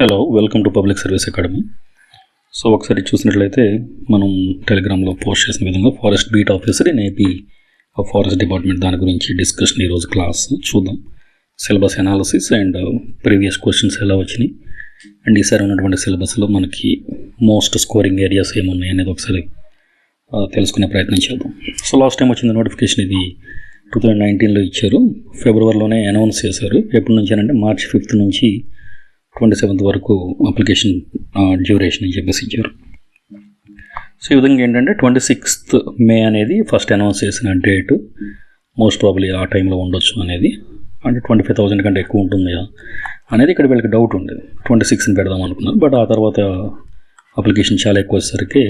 Hello, welcome to public service academy. So ఒకసారి చూసినట్లయితే మనం టెలిగ్రామ్లో పోస్ట్ చేసిన విధంగా forest beat officer in AP forest department దాని గురించి డిస్కషన్ ఈరోజు క్లాస్ చూద్దాం. Syllabus analysis and previous questions ఎలా వచ్చినాయి అండ్ ఈసారి ఉన్నటువంటి సిలబస్లో మనకి మోస్ట్ స్కోరింగ్ ఏరియాస్ ఏమున్నాయి అనేది ఒకసారి తెలుసుకునే ప్రయత్నం చేద్దాం. సో లాస్ట్ టైం వచ్చిన నోటిఫికేషన్ ఇది 2019లో ఇచ్చారు. ఫిబ్రవరిలోనే అనౌన్స్ చేశారు. ఎప్పటి నుంచి అంటే March 5th నుంచి 27th వరకు అప్లికేషన్ డ్యూరేషన్ అని చెప్పేసి ఇచ్చారు. సో ఈ విధంగా ఏంటంటే 26th May అనేది ఫస్ట్ అనౌన్స్ చేసిన డేటు. మోస్ట్ ప్రాబ్లీ ఆ టైంలో ఉండొచ్చు అనేది, అంటే 25,000 కంటే ఎక్కువ ఉంటుంది అనేది ఇక్కడ వీళ్ళకి డౌట్ ఉండేది. 26th పెడదాం అనుకున్నారు. బట్ ఆ తర్వాత అప్లికేషన్ చాలా ఎక్కువ వచ్చేసరికి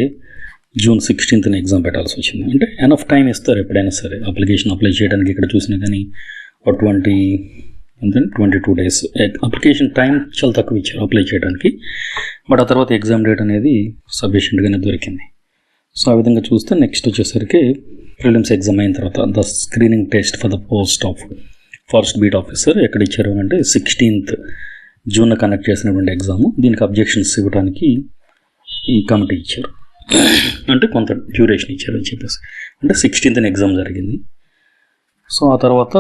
June 16th ఎగ్జామ్ పెట్టాల్సి వచ్చింది. అంటే ఎనఫ్ టైం ఇస్తారు ఎప్పుడైనా సరే అప్లికేషన్ అప్లై చేయడానికి. ఇక్కడ చూసినా కానీ 22 days అప్లికేషన్ టైం చాలా తక్కువ ఇచ్చారు అప్లై చేయడానికి. బట్ ఆ తర్వాత ఎగ్జామ్ డేట్ అనేది సఫిషియెంట్గానే దొరికింది. సో ఆ విధంగా చూస్తే నెక్స్ట్ వచ్చేసరికి ప్రిలిమ్స్ ఎగ్జామ్ అయిన తర్వాత the screening test for the post of forest beat officer ఎక్కడ ఇచ్చారు అంటే 16th June కండక్ట్ చేసినటువంటి ఎగ్జామ్. దీనికి అబ్జెక్షన్స్ ఇవ్వడానికి ఈ కమిటీ ఇచ్చారు, అంటే కొంత డ్యూరేషన్ ఇచ్చారు అని చెప్పేసి. అంటే 16th ఎగ్జామ్ జరిగింది. సో ఆ తర్వాత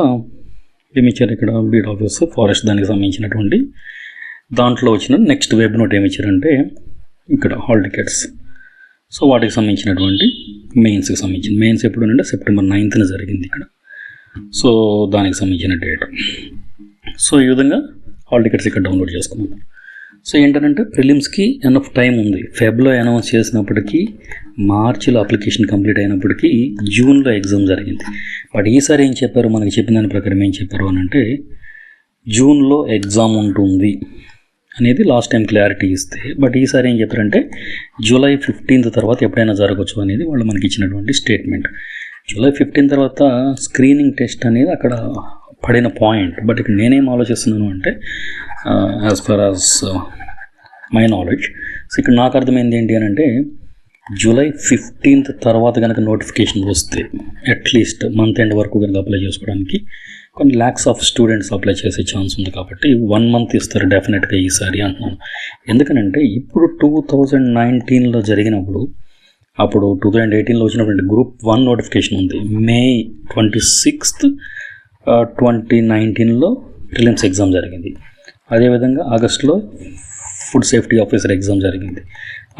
ఏమి ఇచ్చారు ఇక్కడ బీట్ ఆఫీసర్ ఫారెస్ట్ దానికి సంబంధించినటువంటి దాంట్లో వచ్చిన నెక్స్ట్ వెబ్ నోట్ ఏమి ఇచ్చారంటే ఇక్కడ హాల్ టికెట్స్. సో వాటికి సంబంధించినటువంటి మెయిన్స్కి సంబంధించిన మెయిన్స్ ఎప్పుడు అంటే September 9th జరిగింది ఇక్కడ. సో దానికి సంబంధించిన డేట్. సో ఈ విధంగా హాల్ టికెట్స్ ఇక్కడ డౌన్లోడ్ చేసుకున్నాను. సో ఏంటంటే ప్రిలిమ్స్కి ఎనఫ్ టైం ఉంది. ఫెబ్లో అనౌన్స్ చేసినప్పటికీ మార్చిలో అప్లికేషన్ కంప్లీట్ అయినప్పటికీ జూన్లో ఎగ్జామ్ జరిగింది. బట్ ఈసారి ఏం చెప్పారు, మనకి చెప్పిన దాని ప్రకారం ఏం చెప్పారు అని అంటే జూన్లో ఎగ్జామ్ ఉంటుంది అనేది లాస్ట్ టైం క్లారిటీ ఇస్తే, బట్ ఈసారి ఏం చెప్పారంటే July 15th తర్వాత ఎప్పుడైనా జరగవచ్చు అనేది వాళ్ళు మనకి ఇచ్చినటువంటి స్టేట్మెంట్. July 15 తర్వాత స్క్రీనింగ్ టెస్ట్ అనేది అక్కడ పడిన పాయింట్. బట్ ఇక్కడ నేనేం ఆలోచిస్తున్నాను అంటే as for as my knowledge, so ఇక్కడ నాకు అర్థమైంది ఏంటి అని అంటే July 15th తర్వాత కనుక నోటిఫికేషన్ వస్తే అట్లీస్ట్ మంత్ ఎండ్ వరకు కనుక అప్లై చేసుకోవడానికి కొన్ని lakhs ఆఫ్ స్టూడెంట్స్ అప్లై చేసే ఛాన్స్ ఉంది. కాబట్టి 1 month ఇస్తారు డెఫినెట్గా ఈసారి అంటున్నాను. ఎందుకనంటే ఇప్పుడు 2019లో జరిగినప్పుడు, అప్పుడు 2018లో వచ్చినటువంటి Group 1 నోటిఫికేషన్ ఉంది. May 26th 2019లో ప్రిలిమ్స్ ఎగ్జామ్ జరిగింది. అదేవిధంగా ఆగస్టులో ఫుడ్ సేఫ్టీ ఆఫీసర్ ఎగ్జామ్ జరిగింది.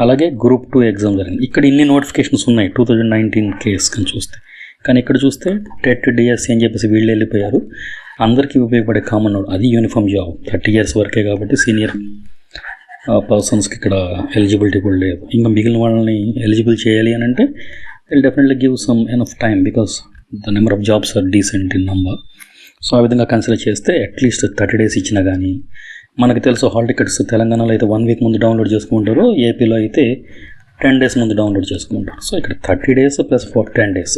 అలాగే Group 2 ఎగ్జామ్ జరిగింది. ఇక్కడ ఇన్ని నోటిఫికేషన్స్ ఉన్నాయి 2019 కేస్ కానీ చూస్తే. కానీ ఇక్కడ చూస్తే టెట్ డిఎస్సి అని చెప్పేసి వీళ్ళు వెళ్ళిపోయారు. అందరికీ ఉపయోగపడే కామన్ అది యూనిఫామ్ జాబ్ 30 years వరకే కాబట్టి సీనియర్ పర్సన్స్కి ఇక్కడ ఎలిజిబిలిటీ కూడా లేదు. ఇంకా మిగిలిన వాళ్ళని ఎలిజిబుల్ చేయాలి అని అంటే will definitely give some enough time because the number of jobs are decent in number. So ఆ విధంగా కన్సిడర్ చేస్తే అట్లీస్ట్ 30 days ఇచ్చినా కానీ, మనకు తెలుసు హాల్ టికెట్స్ తెలంగాణలో అయితే 1 week ముందు డౌన్లోడ్ చేసుకుంటారు, ఏపీలో అయితే 10 days ముందు డౌన్లోడ్ చేసుకుంటారు. సో ఇక్కడ 30 days plus 10 days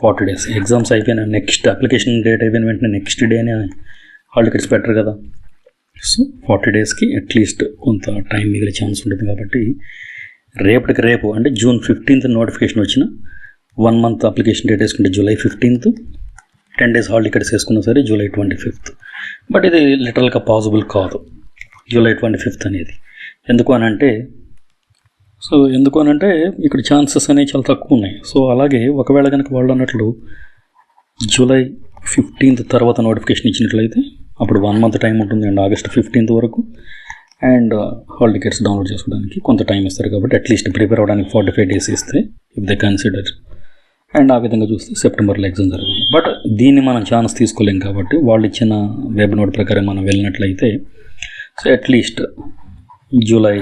40 days exams అయిపోయిన నెక్స్ట్ అప్లికేషన్ డేట్ అయిపోయిన వెంటనే నెక్స్ట్ డేనే హాల్ టికెట్స్ పెట్టరు కదా. సో 40 daysకి అట్లీస్ట్ కొంత టైం మిగిలే ఛాన్స్ ఉంటుంది. కాబట్టి రేపటికి రేపు అంటే June 15th నోటిఫికేషన్ వచ్చిన 1 month అప్లికేషన్ డేట్ వేసుకుంటే July 15th, 10 days hall tickets వేసుకున్నా సరే July 25th. బట్ ఇది లిటరల్గా పాసిబుల్ కాదు July 25th అనేది. ఎందుకు అనంటే ఇక్కడ ఛాన్సెస్ అనేవి చాలా తక్కువ ఉన్నాయి. సో అలాగే ఒకవేళ కనుక వాళ్ళు అన్నట్లు July 15th తర్వాత నోటిఫికేషన్ ఇచ్చినట్లయితే అప్పుడు 1 month టైం ఉంటుంది అండ్ August 15th వరకు, అండ్ హాల్ టికెట్స్ డౌన్లోడ్ చేసుకోవడానికి కొంత టైం ఇస్తారు. కాబట్టి అట్లీస్ట్ ప్రిపేర్ అవ్వడానికి 45 days ఇస్తే ఇఫ్ దే కన్సిడర్, అండ్ ఆ విధంగా చూస్తే సెప్టెంబర్లో ఎగ్జామ్ జరుగుతుంది. బట్ దీన్ని మనం ఛాన్స్ తీసుకోలేం కాబట్టి వాళ్ళు ఇచ్చిన వెబ్ నోట్ ప్రకారం మనం వెళ్ళినట్లయితే సో అట్లీస్ట్ జూలై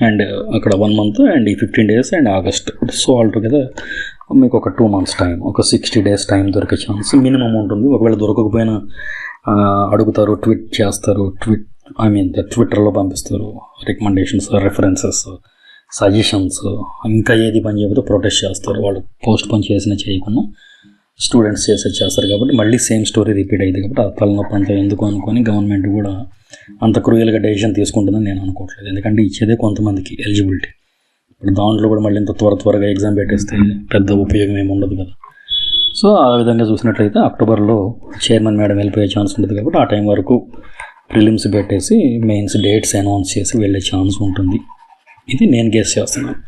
అండ్ అక్కడ 1 month అండ్ ఈ 15 days and August. So altogether మీకు ఒక 2 months టైం, ఒక 60 days టైం దొరికే ఛాన్స్ మినిమం ఉంటుంది. ఒకవేళ దొరకకపోయినా అడుగుతారు, ట్వీట్ చేస్తారు, ట్విట్టర్లో పంపిస్తారు రికమెండేషన్స్, రెఫరెన్సెస్, సజెషన్స్, ఇంకా ఏది పని చేయకపోతే ప్రొటెస్ట్ చేస్తారు. వాళ్ళు పోస్ట్ పని చేసినా చేయకుండా స్టూడెంట్స్ చేస్తారు. కాబట్టి మళ్ళీ సేమ్ స్టోరీ రిపీట్ అయ్యింది. కాబట్టి ఆ తలనొప్పి అంతా ఎందుకు అనుకొని గవర్నమెంట్ కూడా అంత క్రూయల్గా డెసిషన్ తీసుకుంటుందని నేను అనుకోవట్లేదు. ఎందుకంటే ఇచ్చేదే కొంతమందికి ఎలిజిబిలిటీ. ఇప్పుడు దాంట్లో కూడా మళ్ళీ ఇంత త్వరగా ఎగ్జామ్ పెట్టేస్తే పెద్ద ఉపయోగం ఏమి ఉండదు కదా. సో ఆ విధంగా చూసినట్లయితే అక్టోబర్లో చైర్మన్ మేడం వెళ్ళిపోయే ఛాన్స్ ఉంటుంది. కాబట్టి ఆ టైం వరకు ప్రిలిమ్స్ పెట్టేసి మెయిన్స్ డేట్స్ అనౌన్స్ చేసి వెళ్ళే ఛాన్స్ ఉంటుంది. ఇది నేను గెస్ చేస్తున్నాను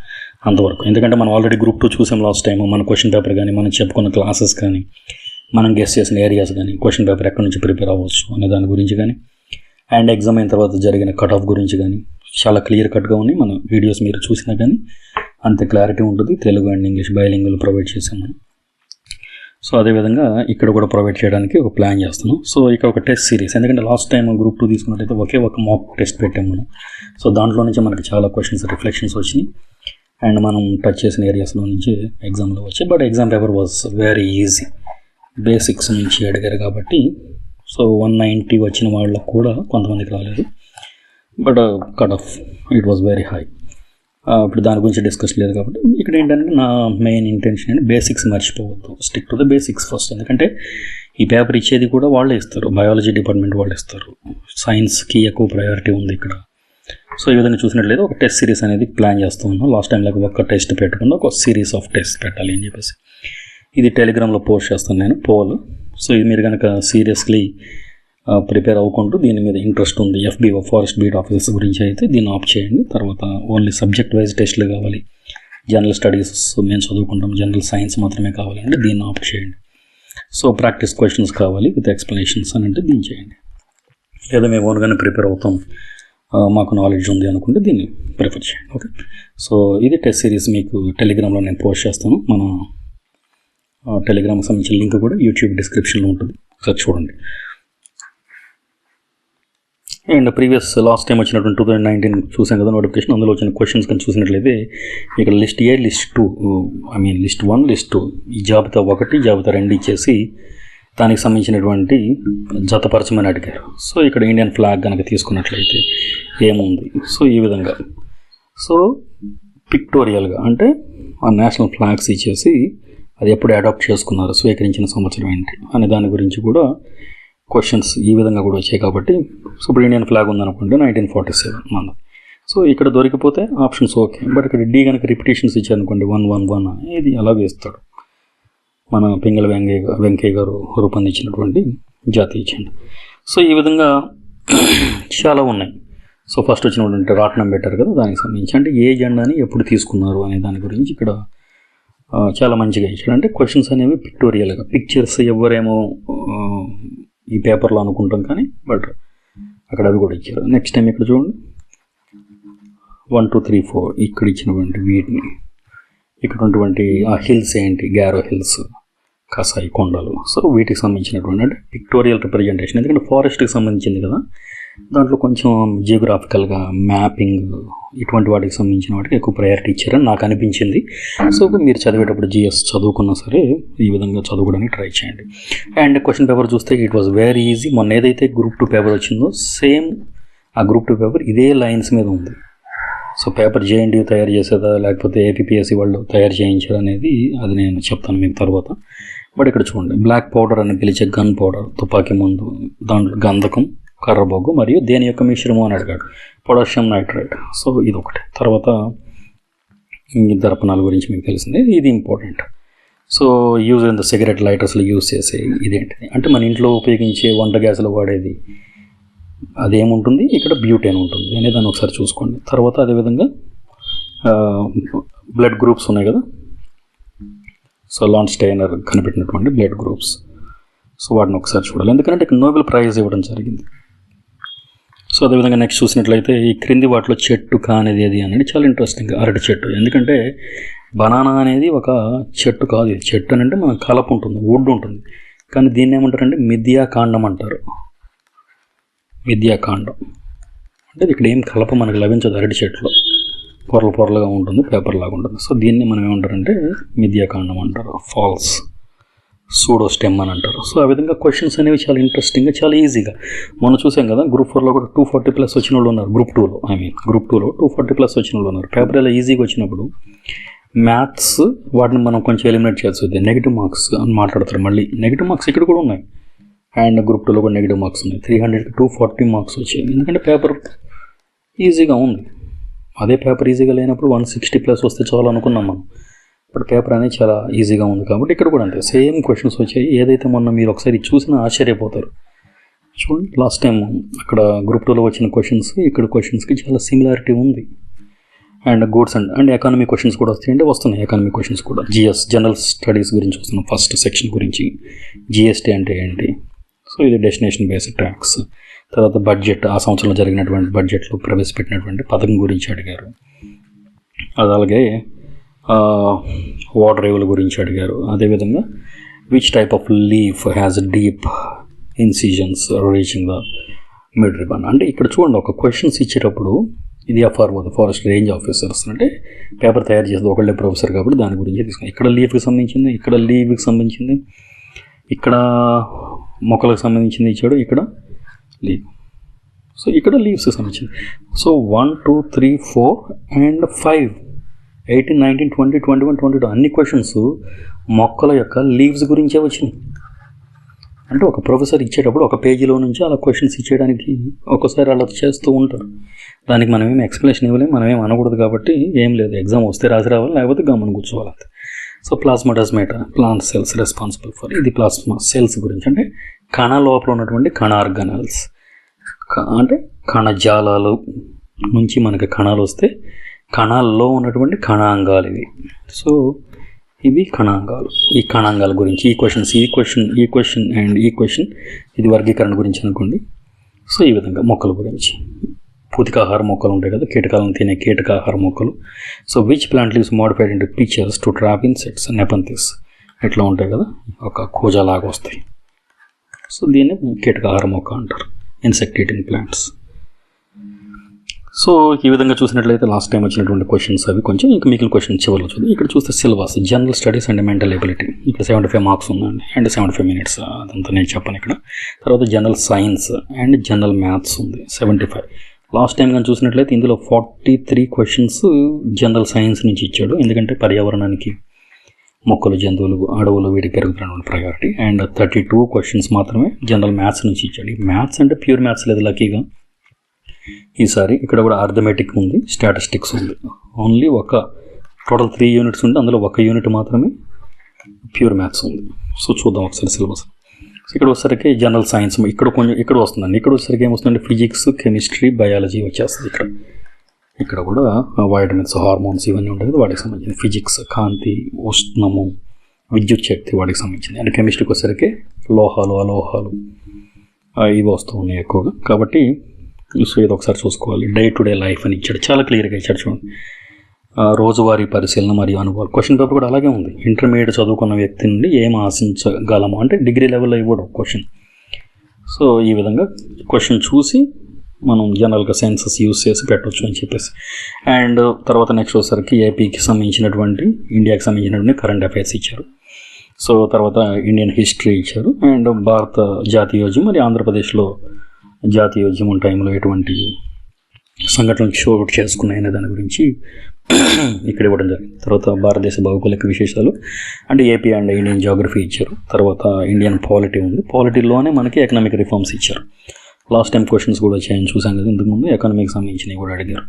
అంతవరకు. ఎందుకంటే మనం ఆల్రెడీ గ్రూప్ 2 చూసాం లాస్ట్ టైం. మన క్వశ్చన్ పేపర్ కానీ, మనం చెప్పుకున్న క్లాసెస్ కానీ, మనం గెస్ చేసిన ఏరియాస్ కానీ, క్వశ్చన్ పేపర్ ఎక్కడి నుంచి ప్రిపేర్ అవ్వచ్చు అనే దాని గురించి కానీ, అండ్ ఎగ్జామ్ అయిన తర్వాత జరిగిన కట్ ఆఫ్ గురించి కానీ చాలా క్లియర్ కట్గా ఉన్నాయి. మన వీడియోస్ మీరు చూసినా కానీ అంత క్లారిటీ ఉంటుంది. Telugu and English bilingual provide చేసాం మనం. సో అదేవిధంగా ఇక్కడ కూడా ప్రొవైడ్ చేయడానికి ఒక ప్లాన్ చేస్తున్నాం. సో ఇక్కడ ఒక టెస్ట్ సిరీస్, ఎందుకంటే లాస్ట్ టైం గ్రూప్ 2 తీసుకున్నట్టయితే ఒకే ఒక మాక్ టెస్ట్ పెట్టాం మనం. సో దాంట్లో నుంచి మనకి చాలా క్వశ్చన్స్ రిఫ్లెక్షన్స్ వచ్చినాయి అండ్ మనం టచ్ చేసిన ఏరియాస్లో నుంచి ఎగ్జామ్లో వచ్చాయి. But exam paper was very easy. Basics నుంచి అడిగారు కాబట్టి సో 190 వచ్చిన వాళ్ళకు కూడా కొంతమందికి రాలేదు. But cut off it was very high. ఇప్పుడు దాని గురించి డిస్కస్ లేదు కాబట్టి ఇక్కడ ఏంటంటే నా మెయిన్ ఇంటెన్షన్ అంటే బేసిక్స్ మర్చిపోవద్దు, stick to the basics first. ఎందుకంటే ఈ పేపర్ ఇచ్చేది కూడా వాళ్ళే ఇస్తారు, బయాలజీ డిపార్ట్మెంట్ వాళ్ళు ఇస్తారు. సైన్స్కి ఎక్కువ ప్రయారిటీ ఉంది ఇక్కడ. సో ఈ విధంగా చూసినట్లయితే ఒక టెస్ట్ సిరీస్ అనేది ప్లాన్ చేస్తూ ఉన్నాం. లాస్ట్ టైం లాగా ఒక టెస్ట్ పెట్టకుండా ఒక సిరీస్ ఆఫ్ టెస్ట్ పెట్టాలి అని చెప్పేసి ఇది టెలిగ్రామ్లో పోస్ట్ చేస్తాను నేను పోల్. సో ఇది మీరు కనుక సీరియస్లీ ప్రిపేర్ అవ్వకుంటూ దీని మీద ఇంట్రెస్ట్ ఉంది, FBO ఫారెస్ట్ బీట్ ఆఫీసర్స్ గురించి అయితే దీన్ని ఆప్ చేయండి. తర్వాత ఓన్లీ సబ్జెక్ట్ వైజ్ టెస్ట్లు కావాలి, జనరల్ స్టడీస్ మేము చదువుకుంటాం, జనరల్ సైన్స్ మాత్రమే కావాలంటే దీన్ని ఆప్ చేయండి. సో ప్రాక్టీస్ క్వశ్చన్స్ కావాలి విత్ ఎక్స్ప్లెనేషన్స్ అని అంటే దీన్ని చేయండి. లేదా మేము ఓన్గానే ప్రిపేర్ అవుతాం, మాకు నాలెడ్జ్ ఉంది అనుకుంటే దీన్ని ప్రిఫర్ చేయండి. ఓకే, సో ఇది టెస్ట్ సిరీస్ మీకు టెలిగ్రామ్లో నేను పోస్ట్ చేస్తాను. మన టెలిగ్రామ్కి సంబంధించిన లింక్ కూడా యూట్యూబ్ డిస్క్రిప్షన్లో ఉంటుంది, ఒకసారి చూడండి. అండ్ ప్రీవియస్ లాస్ట్ టైం వచ్చినటువంటి 2019 చూసాం కదా నోటిఫికేషన్, అందులో వచ్చిన క్వశ్చన్స్ కానీ చూసినట్లయితే ఇక్కడ list A, list 2, list 1, list 2 ఈ జాబితా 1, జాబితా 2 ఇచ్చేసి దానికి సంబంధించినటువంటి జతపరచమని అడిగారు. సో ఇక్కడ ఇండియన్ ఫ్లాగ్ కనుక తీసుకున్నట్లయితే ఏముంది, సో ఈ విధంగా సో పిక్టోరియల్గా అంటే ఆ నేషనల్ ఫ్లాగ్స్ ఇచ్చేసి అది ఎప్పుడు అడాప్ట్ చేసుకున్నారు, స్వీకరించిన సంవత్సరం ఏంటి అనే దాని గురించి కూడా క్వశ్చన్స్ ఈ విధంగా కూడా వచ్చాయి. కాబట్టి సో ఇప్పుడు ఇండియన్ ఫ్లాగ్ ఉందనుకుంటే 1947 మనది. సో ఇక్కడ దొరికిపోతే ఆప్షన్స్ ఓకే. బట్ ఇక్కడ D కనుక రిపిటేషన్స్ ఇచ్చారనుకోండి 111 ఇది అలాగే ఇస్తాడు. మన పింగళ వెంకయ్య గారు రూపొందించినటువంటి జాతీయ జెండా. సో ఈ విధంగా చాలా ఉన్నాయి. సో ఫస్ట్ వచ్చినటువంటి రాట్నం పెట్టారు కదా, దానికి సంబంధించి అంటే ఏ జెండాని ఎప్పుడు తీసుకున్నారు అనే దాని గురించి ఇక్కడ చాలా మంచిగా ఇచ్చాడు. అంటే క్వశ్చన్స్ అనేవి పిక్టోరియల్గా, పిక్చర్స్ ఎవరేమో ఈ పేపర్లో అనుకుంటాం కానీ బట్ అక్కడ అవి కూడా ఇచ్చారు. నెక్స్ట్ టైం ఇక్కడ చూడండి 1, 2, 3, 4 ఇక్కడ ఇచ్చినటువంటి వీటిని, ఇక్కడ ఉన్నటువంటి ఆ హిల్స్ ఏంటి, గ్యారో హిల్స్, కసాయి కొండలు. సో వీటికి సంబంధించినటువంటి అంటే పిక్టోరియల్ రిప్రజెంటేషన్. ఎందుకంటే ఫారెస్ట్కి సంబంధించింది కదా, దాంట్లో కొంచెం జియోగ్రాఫికల్గా మ్యాపింగ్ ఇటువంటి వాటికి సంబంధించిన వాటికి ఎక్కువ ప్రయారిటీ ఇచ్చారని నాకు అనిపించింది. సో మీరు చదివేటప్పుడు GS చదువుకున్నా సరే ఈ విధంగా చదువుకోవడానికి ట్రై చేయండి. అండ్ క్వశ్చన్ పేపర్ చూస్తే ఇట్ వాజ్ వెరీ ఈజీ. మొన్న ఏదైతే గ్రూప్ 2 పేపర్ వచ్చిందో సేమ్ ఆ గ్రూప్ 2 పేపర్ ఇదే లైన్స్ మీద ఉంది. సో పేపర్ JNTU తయారు చేసేదా లేకపోతే APPSC వాళ్ళు తయారు చేయించారు అనేది అది నేను చెప్తాను మీకు తర్వాత. బట్ ఇక్కడ చూడండి, బ్లాక్ పౌడర్ అని పిలిచే గన్ పౌడర్, తుపాకీ ముందు, దాంట్లో గంధకం, కర్రబొగ్గు మరియు దేని యొక్క మిశ్రమం అని అడిగాడు, పొటాషియం నైట్రేట్. సో ఇది ఒకటి. తర్వాత దర్పణాల గురించి మీకు తెలిసిందే, ఇది important. So use in the cigarette లైటర్స్లో యూజ్ చేసే ఇదేంటిది అంటే మన ఇంట్లో ఉపయోగించే వంట గ్యాస్లో వాడేది అదేముంటుంది, ఇక్కడ బ్యూటేన్ ఉంటుంది అనే దాన్ని ఒకసారి చూసుకోండి. తర్వాత అదేవిధంగా బ్లడ్ గ్రూప్స్ ఉన్నాయి కదా, సో లాన్స్ స్టైనర్ కనిపెట్టినటువంటి బ్లడ్ గ్రూప్స్. సో వాటిని ఒకసారి చూడాలి, ఎందుకంటే ఇక్కడ నోబెల్ ప్రైజ్ ఇవ్వడం జరిగింది. సో అదేవిధంగా నెక్స్ట్ చూసినట్లయితే ఈ క్రింది వాటిలో చెట్టు కానిది ఏది అనేది చాలా ఇంట్రెస్టింగ్. అరటి చెట్టు. ఎందుకంటే బనానా అనేది ఒక చెట్టు కాదు, ఇది చెట్టు అని అంటే మన కలప ఉంటుంది, వుడ్ ఉంటుంది. కానీ దీన్ని ఏమంటారంటే మిథ్యాకాండం అంటారు. మిథ్యాకాండం అంటే ఇక్కడ ఏం కలప మనకు లభించదు, అరటి చెట్టులో పొరలు పొరలుగా ఉంటుంది, పేపర్ లాగా ఉంటుంది. సో దీన్ని మనం ఏమంటారంటే మిథ్యాకాండం అంటారు, ఫాల్స్, సూడో స్టెమ్ అని అంటారు. సో ఆ విధంగా క్వశ్చన్స్ అనేవి చాలా ఇంట్రెస్టింగ్గా, చాలా ఈజీగా మనం చూసాం కదా. గ్రూప్ 4లో కూడా 240+ వచ్చిన వాళ్ళు ఉన్నారు, గ్రూప్ 2లో గ్రూప్ 2లో 240+ వచ్చిన వాళ్ళు ఉన్నారు. పేపర్ ఇలా ఈజీగా వచ్చినప్పుడు మ్యాథ్స్ వాటిని మనం కొంచెం ఎలిమినేట్ చేస్తుంది. నెగిటివ్ మార్క్స్ అని మాట్లాడతారు, మళ్ళీ నెగిటివ్ మార్క్స్ ఇక్కడ కూడా ఉన్నాయి. అండ్ గ్రూప్ 2లో కూడా నెగిటివ్ మార్క్స్ ఉన్నాయి. 300కి 240 మార్క్స్ వచ్చాయి, ఎందుకంటే పేపర్ ఈజీగా ఉంది. అదే పేపర్ ఈజీగా లేనప్పుడు 160+ వస్తే చాలు అనుకున్నాం మనం. ఇప్పుడు పేపర్ అనేది చాలా ఈజీగా ఉంది కాబట్టి ఇక్కడ కూడా అంతే సేమ్ క్వశ్చన్స్ వచ్చాయి. ఏదైతే మొన్న మీరు ఒకసారి చూసినా ఆశ్చర్యపోతారు. చూడండి లాస్ట్ టైం అక్కడ గ్రూప్ 2లో వచ్చిన క్వశ్చన్స్ ఇక్కడ క్వశ్చన్స్కి చాలా సిమిలారిటీ ఉంది. And goods and economy questions కూడా వస్తాయంటే వస్తున్నాయి. ఎకానమీ క్వశ్చన్స్ కూడా జిఎస్ జనరల్ స్టడీస్ గురించి వస్తున్నాం. ఫస్ట్ సెక్షన్ గురించి జిఎస్టీ అంటే ఏంటి, సో ఇది డెస్టినేషన్ బేస్డ్ ట్యాక్స్. తర్వాత బడ్జెట్, ఆ సంవత్సరంలో జరిగినటువంటి బడ్జెట్లో ప్రవేశపెట్టినటువంటి పథకం గురించి అడిగారు. అలాగే వాటర్ రేవుల గురించి అడిగారు. అదేవిధంగా which type of leaf has deep ఇన్సిజన్స్ reaching the mid ribbon. అంటే ఇక్కడ చూడండి, ఒక క్వశ్చన్స్ ఇచ్చేటప్పుడు ఇది ఎఫ్ఆర్ఓ ఫారెస్ట్ రేంజ్ ఆఫీసర్స్ అంటే పేపర్ తయారు చేసేది ఒకళ్ళే ప్రొఫెసర్ కాబట్టి దాని గురించి తీసుకున్నాం. ఇక్కడ లీఫ్కి సంబంధించింది, ఇక్కడ లీవ్కి సంబంధించింది, ఇక్కడ మొక్కలకు సంబంధించింది ఇచ్చాడు, ఇక్కడ లీవ్. సో ఇక్కడ లీవ్స్కి సంబంధించింది. సో 1, 2, 3, 4 and 5 18, 19, 20, 21, 22 అన్ని క్వశ్చన్స్ మొక్కల యొక్క లీవ్స్ గురించే వచ్చినాయి. అంటే ఒక ప్రొఫెసర్ ఇచ్చేటప్పుడు ఒక పేజీలో నుంచి అలా క్వశ్చన్స్ ఇచ్చేయడానికి ఒక్కోసారి అలా చేస్తూ ఉంటారు. దానికి మనం ఏమి ఎక్స్ప్లెనేషన్ ఇవ్వలేము, మనం ఏం అనకూడదు. కాబట్టి ఏం లేదు, ఎగ్జామ్ వస్తే రాసి రావాలి, లేకపోతే గమనం కూర్చోవాలి. So plasmodesmata plant cells responsible for, ఇది ప్లాస్మా సెల్స్ గురించి. అంటే కణ లోపల ఉన్నటువంటి కణ ఆర్గనల్స్, అంటే కణజాలాలు నుంచి మనకి కణాలు వస్తే కణాల్లో ఉన్నటువంటి కణాంగాలు ఇవి. సో ఇవి కణాంగాలు. ఈ కణాంగాల గురించి ఈ క్వశ్చన్ అండ్ ఈ క్వశ్చన్ ఇది వర్గీకరణ గురించి అనుకోండి. సో ఈ విధంగా మొక్కల గురించి, పూతికాహార మొక్కలు ఉంటాయి కదా, కీటకాలను తినే కీటకాహార మొక్కలు. So which plant leaves modified into pitchers to trap insects Nepenthes, ఇట్లా ఉంటాయి కదా, ఒక కూజలాగా వస్తాయి. సో దీన్ని కీటకాహార మొక్క అంటారు, ఇన్సెక్ట్ ఈటింగ్ ప్లాంట్స్. సో ఈ విధంగా చూసినట్లయితే లాస్ట్ టైం వచ్చినటువంటి క్వశ్చన్స్ అవి కొంచెం ఇంకా మిగిలిన క్వశ్చన్ చివరిలో చూద్దాం. ఇక్కడ చూస్తే syllabus general studies and mental ability, ఇక్కడ 75 మార్క్స్ ఉందండి అండ్ 75 minutes, అదంతా నేను చెప్పాను ఇక్కడ. తర్వాత general science and general maths ఉంది 75. లాస్ట్ టైం కానీ చూసినట్లయితే ఇందులో 43 క్వశ్చన్స్ జనరల్ సైన్స్ నుంచి ఇచ్చాడు, ఎందుకంటే పర్యావరణానికి మొక్కలు, జంతువులు, అడవులు వీటికి పెరుగుతున్నటువంటి ప్రయారిటీ. అండ్ 32 క్వశ్చన్స్ మాత్రమే జనరల్ మ్యాథ్స్ నుంచి ఇచ్చాడు. ఈ మ్యాథ్స్ అంటే ప్యూర్ మ్యాథ్స్ లేదు లక్కీగా ఈసారి. ఇక్కడ కూడా అర్థమెటిక్ ఉంది, స్టాటిస్టిక్స్ ఉంది. ఓన్లీ ఒక టోటల్ 3 యూనిట్స్ ఉంది, అందులో ఒక యూనిట్ మాత్రమే ప్యూర్ మ్యాథ్స్ ఉంది. సో చూద్దాం ఒకసారి సిలబస్. ఇక్కడ వచ్చేసరికి జనరల్ సైన్స్ ఇక్కడ కొంచెం ఇక్కడ వస్తుందండి. ఇక్కడ వచ్చేసరికి ఏమొస్తుందంటే ఫిజిక్స్, కెమిస్ట్రీ, బయాలజీ వచ్చేస్తుంది. ఇక్కడ కూడా వైటమిన్స్, హార్మోన్స్ ఇవన్నీ ఉంటాయి కదా, వాటికి సంబంధించింది. ఫిజిక్స్ కాంతి, ఉష్ణము, విద్యుత్ శక్తి వాటికి సంబంధించింది. అండ్ కెమిస్ట్రీకి వచ్చేసరికి లోహాలు, అలోహాలు ఇవి వస్తూ ఉన్నాయి ఎక్కువగా. కాబట్టి సో ఇది ఒకసారి చూసుకోవాలి. డే టు డే లైఫ్ అని ఇచ్చాడు, చాలా క్లియర్గా ఇచ్చాడు చూడండి. రోజువారీ పరిశీలన మరియు అనుభవాలు. క్వశ్చన్ పేపర్ కూడా అలాగే ఉంది. ఇంటర్మీడియట్ చదువుకున్న వ్యక్తి నుండి ఏం ఆశించగలము అంటే డిగ్రీ లెవెల్లో ఇవ్వడం క్వశ్చన్. సో ఈ విధంగా క్వశ్చన్ చూసి మనం జనరల్గా సెన్సస్ యూస్ చేసి పెట్టవచ్చు అని చెప్పేసి. అండ్ తర్వాత నెక్స్ట్ వచ్చేసరికి ఏపీకి సంబంధించినటువంటి, ఇండియాకి సంబంధించినటువంటి కరెంట్ అఫైర్స్ ఇచ్చారు. సో తర్వాత ఇండియన్ హిస్టరీ ఇచ్చారు. అండ్ భారత జాతీయోద్యమం మరి ఆంధ్రప్రదేశ్లో జాతీయోద్యమం టైంలో ఎటువంటి సంఘటనలు చోటు చేసుకున్నాయనే దాని గురించి ఇక్కడ ఇవ్వడం జరిగింది. తర్వాత భారతదేశ భౌగోళిక విశేషాలు అంటే ఏపీ అండ్ ఇండియన్ జాగ్రఫీ ఇచ్చారు. తర్వాత ఇండియన్ పాలిటీ ఉంది, పాలిటీలోనే మనకి ఎకనామిక్ రిఫార్మ్స్ ఇచ్చారు. లాస్ట్ టైం క్వశ్చన్స్ కూడా వచ్చాయని చూసాం కదా, ఇంతకుముందు ఎకనామిక్ సంబంధించినవి కూడా అడిగారు.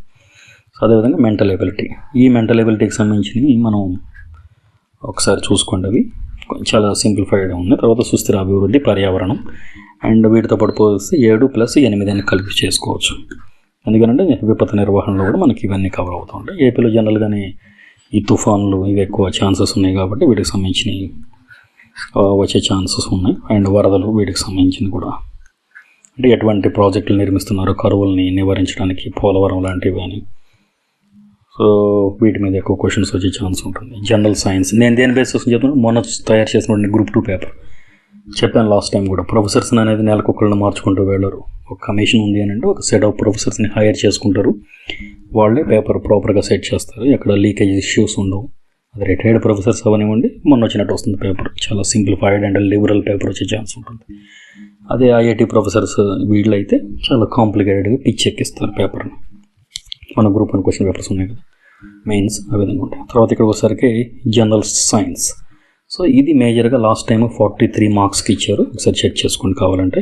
సో అదేవిధంగా మెంటల్ ఎబిలిటీ, ఈ మెంటల్ ఎబిలిటీకి సంబంధించినవి మనం ఒకసారి చూసుకోండి, అవి చాలా సింప్లిఫైడ్గా ఉన్నాయి. తర్వాత సుస్థిర అభివృద్ధి, పర్యావరణం అండ్ వీటితో పాటు పోలిస్తే 7 + 8 అని కలిపి చేసుకోవచ్చు. ఎందుకంటే విపత్తు నిర్వహణలో కూడా మనకి ఇవన్నీ కవర్ అవుతూ ఉంటాయి. ఏపీలో జనరల్గానే ఈ తుఫాన్లు ఇవి ఎక్కువ ఛాన్సెస్ ఉన్నాయి కాబట్టి వీటికి సంబంధించినవి వచ్చే ఛాన్సెస్ ఉన్నాయి. అండ్ వరదలు వీటికి సంబంధించింది కూడా, అంటే ఎటువంటి ప్రాజెక్టులు నిర్మిస్తున్నారు కరువుల్ని నివారించడానికి, పోలవరం లాంటివి అని. సో వీటి మీద ఎక్కువ క్వశ్చన్స్ వచ్చే ఛాన్స్ ఉంటుంది. జనరల్ సైన్స్ నేను దేని బేసిస్ చెప్తున్నాను, మొన్న తయారు చేసినటువంటి గ్రూప్ 2 పేపర్ చెప్పాను లాస్ట్ టైం కూడా. ప్రొఫెసర్స్ అనేది నెలకొకళ్ళని మార్చుకుంటూ వెళ్ళరు. ఒక కమిషన్ ఉంది అని అంటే ఒక సెట్ ఆఫ్ ప్రొఫెసర్స్ని హైర్ చేసుకుంటారు, వాళ్ళే పేపర్ ప్రాపర్గా సెట్ చేస్తారు, ఎక్కడ లీకేజ్ ఇష్యూస్ ఉండవు. అది రిటైర్డ్ ప్రొఫెసర్స్ అవనివ్వండి, మొన్న వచ్చినట్టు వస్తుంది పేపర్, చాలా సింప్లిఫైడ్ అండ్ లిబరల్ పేపర్ వచ్చే ఛాన్స్ ఉంటుంది. అదే ఐఐటి ప్రొఫెసర్స్ వీళ్ళైతే చాలా కాంప్లికేటెడ్గా పిచ్ ఎక్కిస్తారు పేపర్ని. మన గ్రూప్ 1 క్వశ్చన్ పేపర్స్ ఉన్నాయి కదా మెయిన్స్, ఆ విధంగా ఉంటాయి. తర్వాత ఇక్కడ ఒకసారికి జనరల్ సైన్స్. సో ఇది మేజర్గా లాస్ట్ టైం 43 మార్క్స్కి ఇచ్చారు, ఒకసారి చెక్ చేసుకోండి కావాలంటే.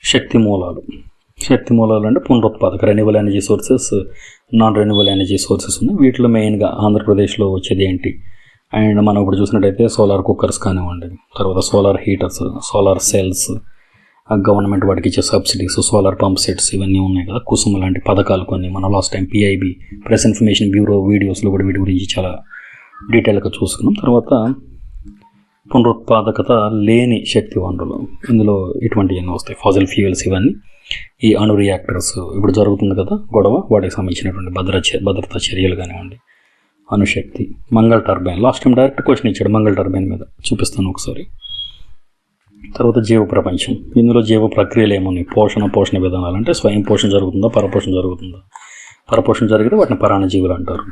శక్తి మూలాలు, శక్తి మూలాలు అంటే పునరుత్పాదక, renewal energy sources, non renewal energy sources ఉన్నాయి. వీటిలో మెయిన్గా ఆంధ్రప్రదేశ్లో వచ్చేది ఏంటి అండ్ మనం ఇప్పుడు చూసినట్టయితే సోలార్ కుక్కర్స్ కానివ్వండి, తర్వాత solar heaters, solar cells government వాటికి ఇచ్చే సబ్సిడీస్, సోలార్ పంప్ సెట్స్ ఇవన్నీ ఉన్నాయి కదా, కుసుమ లాంటి పథకాలు కొన్ని మనం last time PIB press information bureau వీడియోస్లో కూడా వీటి గురించి చాలా డీటెయిల్గా చూసుకున్నాం. తర్వాత పునరుత్పాదకత లేని శక్తి వనరులు, ఇందులో ఇటువంటివన్నీ వస్తాయి, ఫాజిల్ ఫ్యూయల్స్ ఇవన్నీ. ఈ అణు రియాక్టర్స్ ఇప్పుడు జరుగుతుంది కదా గొడవ, వాటికి సంబంధించినటువంటి భద్రతా చర్యలు కానివ్వండి, అణుశక్తి, మంగళ turbine. Last time direct question ఇచ్చాడు మంగళ టర్బైన్ మీద, చూపిస్తాను ఒకసారి. తర్వాత జీవ ప్రపంచం, ఇందులో జీవ ప్రక్రియలు ఏమున్నాయి, పోషణ విధానాలు, అంటే స్వయం పోషణ జరుగుతుందా, పరపోషణ జరుగుతుందా. పరపోషణ జరిగితే వాటిని పరాన్నజీవులు అంటారు.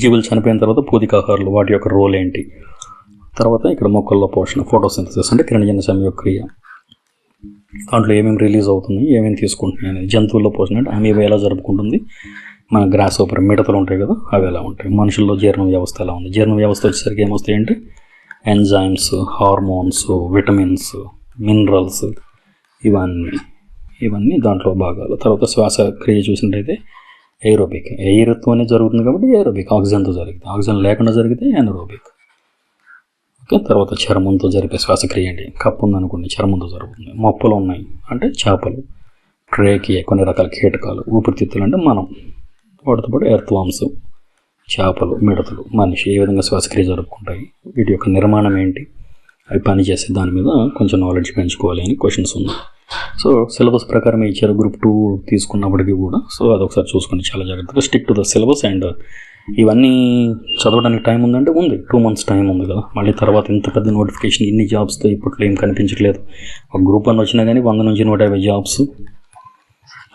జీవులు చనిపోయిన తర్వాత పూతికాహారాలు, వాటి యొక్క రోల్ ఏంటి. తర్వాత ఇక్కడ మొక్కల్లో పోషణ, ఫోటోసింథసిస్ అంటే కిరణజన్య సంయోగక్రియ, దాంట్లో ఏమేమి రిలీజ్ అవుతుంది, ఏమేమి తీసుకుంటున్నాయి అనేది. జంతువుల్లో పోషణ అంటే అమీబా ఎలా జరుపుకుంటుంది, మన గ్రాస్ ఓపర్ మిడతలు ఉంటాయి కదా అవి ఎలా ఉంటాయి. మనుషుల్లో జీర్ణ వ్యవస్థ ఎలా ఉంది. జీర్ణ వ్యవస్థ వచ్చేసరికి ఏమొస్తాయి అంటే ఎంజైమ్స్, హార్మోన్స్, విటమిన్స్, మినరల్స్, ఇవన్నీ దాంట్లో భాగాలు. తర్వాత శ్వాసక్రియ చూసినట్టయితే ఏరోబిక్, ఎయిర్తోనే జరుగుతుంది కాబట్టి ఏరోబిక్, ఆక్సిజన్తో జరిగితే. ఆక్సిజన్ లేకుండా జరిగితే ఎనరోబిక్. ఓకే. తర్వాత చర్మంతో జరిపే శ్వాసక్రియ ఏంటి, కప్పు ఉందనుకోండి చర్మంతో జరుగుతుంది. మొప్పలు ఉన్నాయి అంటే చేపలు, ట్రేకియా కొన్ని రకాల కీటకాలు, ఊపిరితిత్తులు అంటే మనం, వాటితో పాటు ఎర్త్వామ్స్, చేపలు, మిడతలు, మనిషి, ఏ విధంగా శ్వాసక్రియ జరుపుకుంటాయి, వీటి యొక్క నిర్మాణం ఏంటి, అవి పనిచేసే దాని మీద కొంచెం నాలెడ్జ్ పెంచుకోవాలి అని క్వశ్చన్స్ ఉన్నాయి. సో సిలబస్ ప్రకారమే ఇచ్చారు గ్రూప్ 2 తీసుకున్నప్పటికీ కూడా. సో అదొకసారి చూసుకొని చాలా జాగ్రత్తగా stick to the syllabus. And ఇవన్నీ చదవడానికి టైం ఉందంటే ఉంది, 2 months టైం ఉంది కదా. మళ్ళీ తర్వాత ఇంత పెద్ద నోటిఫికేషన్, ఇన్ని జాబ్స్తో ఇప్పట్లో ఏం కనిపించట్లేదు. ఒక గ్రూప్ 1 వచ్చినా కానీ 100 నుంచి 150 జాబ్స్,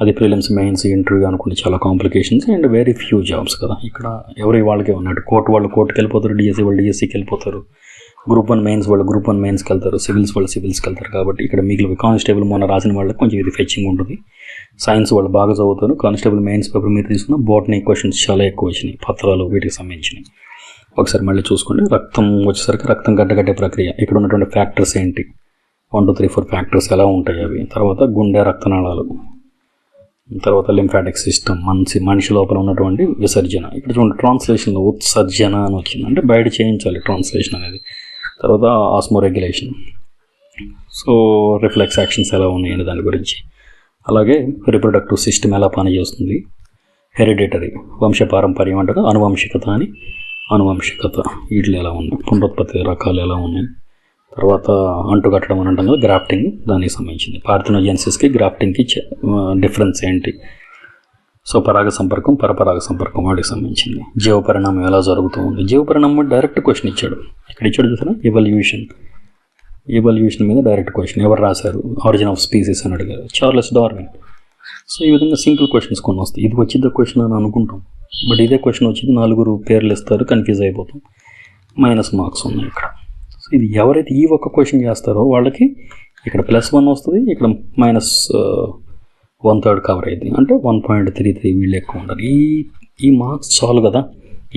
అది ప్రిలిమ్స్, మెయిన్స్, ఇంటర్వ్యూ అనుకుంటే చాలా complications and very few jobs కదా. ఇక్కడ ఎవరి వాళ్ళకే ఉన్నట్టు, వాళ్ళు కోర్టుకి వెళ్ళిపోతారు, డిఎస్సి వాళ్ళు డిఎస్సికి వెళ్ళిపోతారు, గ్రూప్ 1 మెయిన్స్ వాళ్ళు గ్రూప్ 1 మెయిన్స్కి వెళ్తారు, సివిల్స్ వాళ్ళు సివిల్స్కి వెళ్తారు. కాబట్టి ఇక్కడ మిగిలిన కానిస్టేబుల్ మొన్న రాసిన వాళ్ళకి కొంచెం ఇది ఫెచ్చింగ్ ఉంటుంది. సైన్స్ వాళ్ళు బాగా చదువుతారు. కానిస్టేబుల్ మెయిన్స్ పేపర్ మీద తీసుకున్న బోటనీ క్వశ్చన్స్ చాలా ఎక్కువ వచ్చినాయి, పత్రాలు వీటికి సంబంధించినవి. ఒకసారి మళ్ళీ చూసుకోండి. రక్తం వచ్చేసరికి రక్తం గడ్డగట్టే ప్రక్రియ, ఇక్కడ ఉన్నటువంటి ఫ్యాక్టర్స్ ఏంటి, 1 2 3 4 ఫ్యాక్టర్స్ ఎలా ఉంటాయి అవి. తర్వాత గుండె, రక్తనాళాలు, తర్వాత లింఫాటిక్ సిస్టమ్, మనిషి లోపల ఉన్నటువంటి విసర్జన. ఇక్కడ చూడండి ట్రాన్స్లేషన్లో ఉత్సర్జన అని వచ్చింది, అంటే బయట చేయించాలి ట్రాన్స్లేషన్ అనేది. తర్వాత Osmo regulation, so reflex actions ఎలా ఉన్నాయని దాని గురించి. అలాగే రిప్రొడక్టివ్ సిస్టమ్ ఎలా పనిచేస్తుంది, హెరిడిటరీ వంశపారంపర్యం అంటారు, అనువంశికత వీటిలో ఎలా ఉన్నాయి, పునరుత్పత్తి రకాలు ఎలా ఉన్నాయి. తర్వాత అంటుకట్టడం అని అంటాం కదా, గ్రాఫ్టింగ్, దానికి సంబంధించింది. పార్థెనోజెన్సిస్కి గ్రాఫ్టింగ్కి డిఫరెన్స్ ఏంటి. సో పరాగ సంపర్కం, పరపరాగ సంపర్కం, వాటికి సంబంధించింది. జీవపరిణామం ఎలా జరుగుతూ ఉంది. జీవపరిణామం డైరెక్ట్ క్వశ్చన్ ఇచ్చాడు, ఇక్కడ ఇచ్చాడు చూసారా, ఎవల్యూషన్ మీద డైరెక్ట్ క్వశ్చన్. ఎవరు రాశారు, ఆరిజిన్ ఆఫ్ స్పీసీస్ అని అడిగారు, చార్లెస్ డార్విన్. సో ఈ విధంగా సింపుల్ క్వశ్చన్స్ కొన్ని వస్తాయి. ఇది వచ్చింది క్వశ్చన్ అని అనుకుంటాం, బట్ ఇదే క్వశ్చన్ వచ్చింది 4 పేర్లు ఇస్తారు, కన్ఫ్యూజ్ అయిపోతాం, -మార్క్స్ ఉన్నాయి ఇక్కడ. సో ఇది ఎవరైతే ఈ ఒక్క క్వశ్చన్ చేస్తారో వాళ్ళకి ఇక్కడ +1 వస్తుంది, ఇక్కడ -1/3 కవర్ అయింది, అంటే 1.33 వీళ్ళు ఎక్కువ ఉంటారు. ఈ మార్క్స్ చాలు కదా,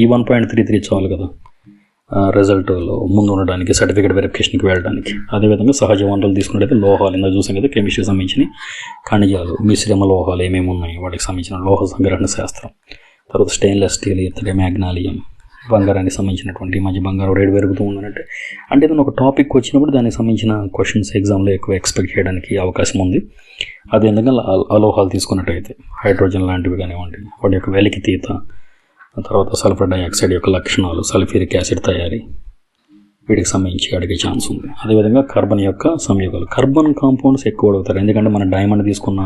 ఈ 1.33 చాలు కదా రిజల్ట్లో ముందు ఉండడానికి, సర్టిఫికేట్ వెరిఫికేషన్కి వెళ్ళడానికి. అదేవిధంగా సహజ వనరులు తీసుకున్నట్టయితే లోహాలు, ఇందులో చూసాం కదా, కెమిస్ట్రీకి సంబంధించిన ఖనిజాలు, మిశ్రమ లోహాలు ఏమేమి ఉన్నాయి, వాటికి సంబంధించిన లోహ సంగ్రహణ శాస్త్రం. తర్వాత స్టెయిన్లెస్ స్టీల్, ఇత్తడి, మ్యాగ్నాలియం, బంగారానికి సంబంధించినటువంటి, మధ్య బంగారం రేటు పెరుగుతూ ఉందనంటే అంటే ఏదైనా ఒక టాపిక్ వచ్చినప్పుడు దానికి సంబంధించిన క్వశ్చన్స్ ఎగ్జామ్లో ఎక్కువ ఎక్స్పెక్ట్ చేయడానికి అవకాశం ఉంది. అదేవిధంగా అలోహాలు తీసుకున్నట్టయితే హైడ్రోజన్ లాంటివి కానివ్వండి, వాటి యొక్క వెలికితీత, తర్వాత సల్ఫర్ డైఆక్సైడ్ యొక్క లక్షణాలు, సల్ఫ్యూరిక్ యాసిడ్ తయారీ, వీటికి సంబంధించి అడిగే ఛాన్స్ ఉంది. అదేవిధంగా కార్బన్ యొక్క సంయోగాలు, కార్బన్ కాంపౌండ్స్ ఎక్కువ అడుగుతారు, ఎందుకంటే మన డైమండ్ తీసుకున్న,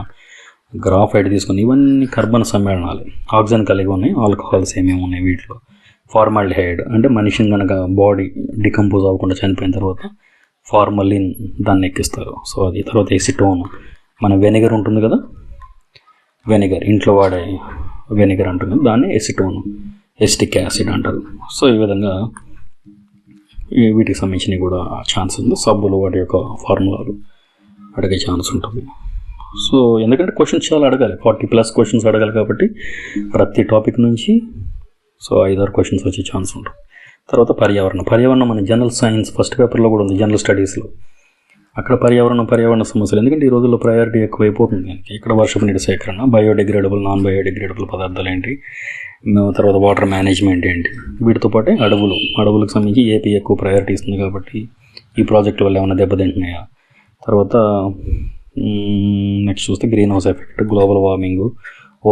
గ్రాఫైట్ తీసుకున్న, ఇవన్నీ కార్బన్ సమ్మేళనాలు. ఆక్సిజన్ కలిగి ఉన్నాయి, ఆల్కహాల్స్ ఏమేమి ఉన్నాయి వీటిలో. ఫార్మాల్డిహైడ్ అంటే మనిషిని కనుక బాడీ డికంపోజ్ అవ్వకుండా చనిపోయిన తర్వాత ఫార్మలిన్ దాన్ని ఎక్కిస్తారు, సో అది. తర్వాత ఎసిటోన్, మన వెనిగర్ ఉంటుంది కదా, వెనిగర్ ఇంట్లో వాడే వెనిగర్ అంటుంది, దాన్ని ఎసిటోన్, ఎసిటిక్ యాసిడ్ అంటారు. సో ఈ విధంగా వీటికి సంబంధించినవి కూడా ఛాన్స్ ఉంది. సబ్బులు, వాటి యొక్క ఫార్ములాలు అడిగే ఛాన్స్ ఉంటుంది. సో ఎందుకంటే క్వశ్చన్స్ చాలా అడగాలి, 40+ క్వశ్చన్స్ అడగాలి కాబట్టి ప్రతి టాపిక్ నుంచి సో 5-6 క్వశ్చన్స్ వచ్చే ఛాన్స్ ఉంటుంది. తర్వాత పర్యావరణం మన జనరల్ సైన్స్ ఫస్ట్ పేపర్లో కూడా ఉంది, జనరల్ స్టడీస్లో. అక్కడ పర్యావరణ సమస్యలు, ఎందుకంటే ఈ రోజుల్లో ప్రయారిటీ ఎక్కువైపోతుంది. ఇక్కడ వర్షపు నీటి సేకరణ, బయోడిగ్రేడబుల్, నాన్ బయోడిగ్రేడబుల్ పదార్థాలు ఏంటి, తర్వాత వాటర్ మేనేజ్మెంట్ ఏంటి, వీటితో పాటే అడవులకు సంబంధించి ఏపీ ఎక్కువ ప్రయారిటీ ఇస్తుంది కాబట్టి ఈ ప్రాజెక్టు వల్ల ఏమైనా దెబ్బతింటున్నాయా, తర్వాత నెక్స్ట్ చూస్తే green house effect, global warming,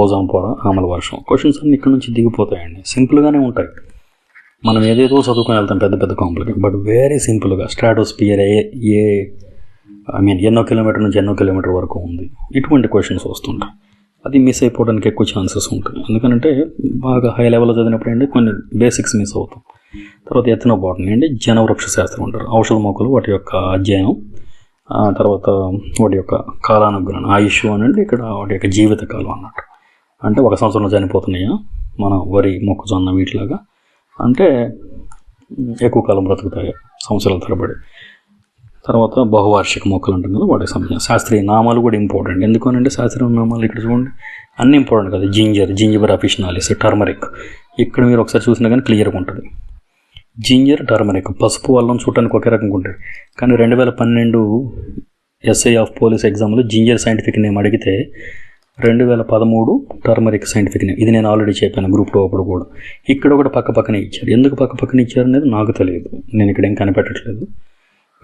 ozone పొర, ఆమల వర్షం. క్వశ్చన్స్ అన్నీ ఇక్కడ నుంచి దిగిపోతాయండి. సింపుల్గానే ఉంటాయి. మనం ఏదేదో చదువుకొని వెళ్తాం పెద్ద పెద్ద కాంప్లికేట్, బట్ వెరీ సింపుల్గా స్ట్రాటోస్పియర్ ఎన్నో కిలోమీటర్ నుంచి ఎన్నో కిలోమీటర్ వరకు ఉంది, ఇటువంటి క్వశ్చన్స్ వస్తుంటాయి. అది మిస్ అయిపోవడానికి ఎక్కువ ఛాన్సెస్ ఉంటాయి. ఎందుకంటే బాగా హై లెవెల్లో చదివినప్పుడు అండి కొన్ని బేసిక్స్ మిస్ అవుతాం. తర్వాత ఎథనోబాటనీ అండి, జనవృక్ష శాస్త్రం అంటారు. ఔషధ మొక్కలు, వాటి యొక్క అధ్యయనం, తర్వాత వాటి యొక్క కాలానుగ్రహణం, ఆయుష్ అనండి, ఇక్కడ వాటి యొక్క జీవితకాలం అన్నట్టు. అంటే 1 సంవత్సరంలో చనిపోతున్నాయా మన వరి, మొక్కజొన్న వీటిలాగా, అంటే ఎక్కువ కాలం బ్రతుకుతాయి సంవత్సరాల తరబడి. తర్వాత బహువార్షిక మొక్కలు అంటాం కదా, వాటికి సంబంధించిన శాస్త్రీయ నామాలు కూడా ఇంపార్టెంట్. ఎందుకనంటే శాస్త్రీయ నామాలు ఇక్కడ చూడండి అన్నీ ఇంపార్టెంట్ కదా. జింజర్ అఫిషనాలిస్, టర్మరిక్, ఇక్కడ మీరు ఒకసారి చూసినా కానీ క్లియర్గా ఉంటుంది. జింజర్, టర్మరిక్, పసుపు, అల్లం చూడటానికి ఒకే రకంగా ఉంటుంది. కానీ 2012 ఎస్ఐ ఆఫ్ పోలీస్ ఎగ్జామ్లో జింజర్ సైంటిఫిక్ నేమ్ అడిగితే 2013 టర్మరిక్ సైంటిఫిక్ నేమ్. ఇది నేను ఆల్రెడీ చెప్పాను గ్రూప్లో అప్పుడు కూడా. ఇక్కడ కూడా పక్కనే ఇచ్చారు. ఎందుకు పక్కనే ఇచ్చారు అనేది నాకు తెలియదు, నేను ఇక్కడ ఏం కనిపెట్టట్లేదు,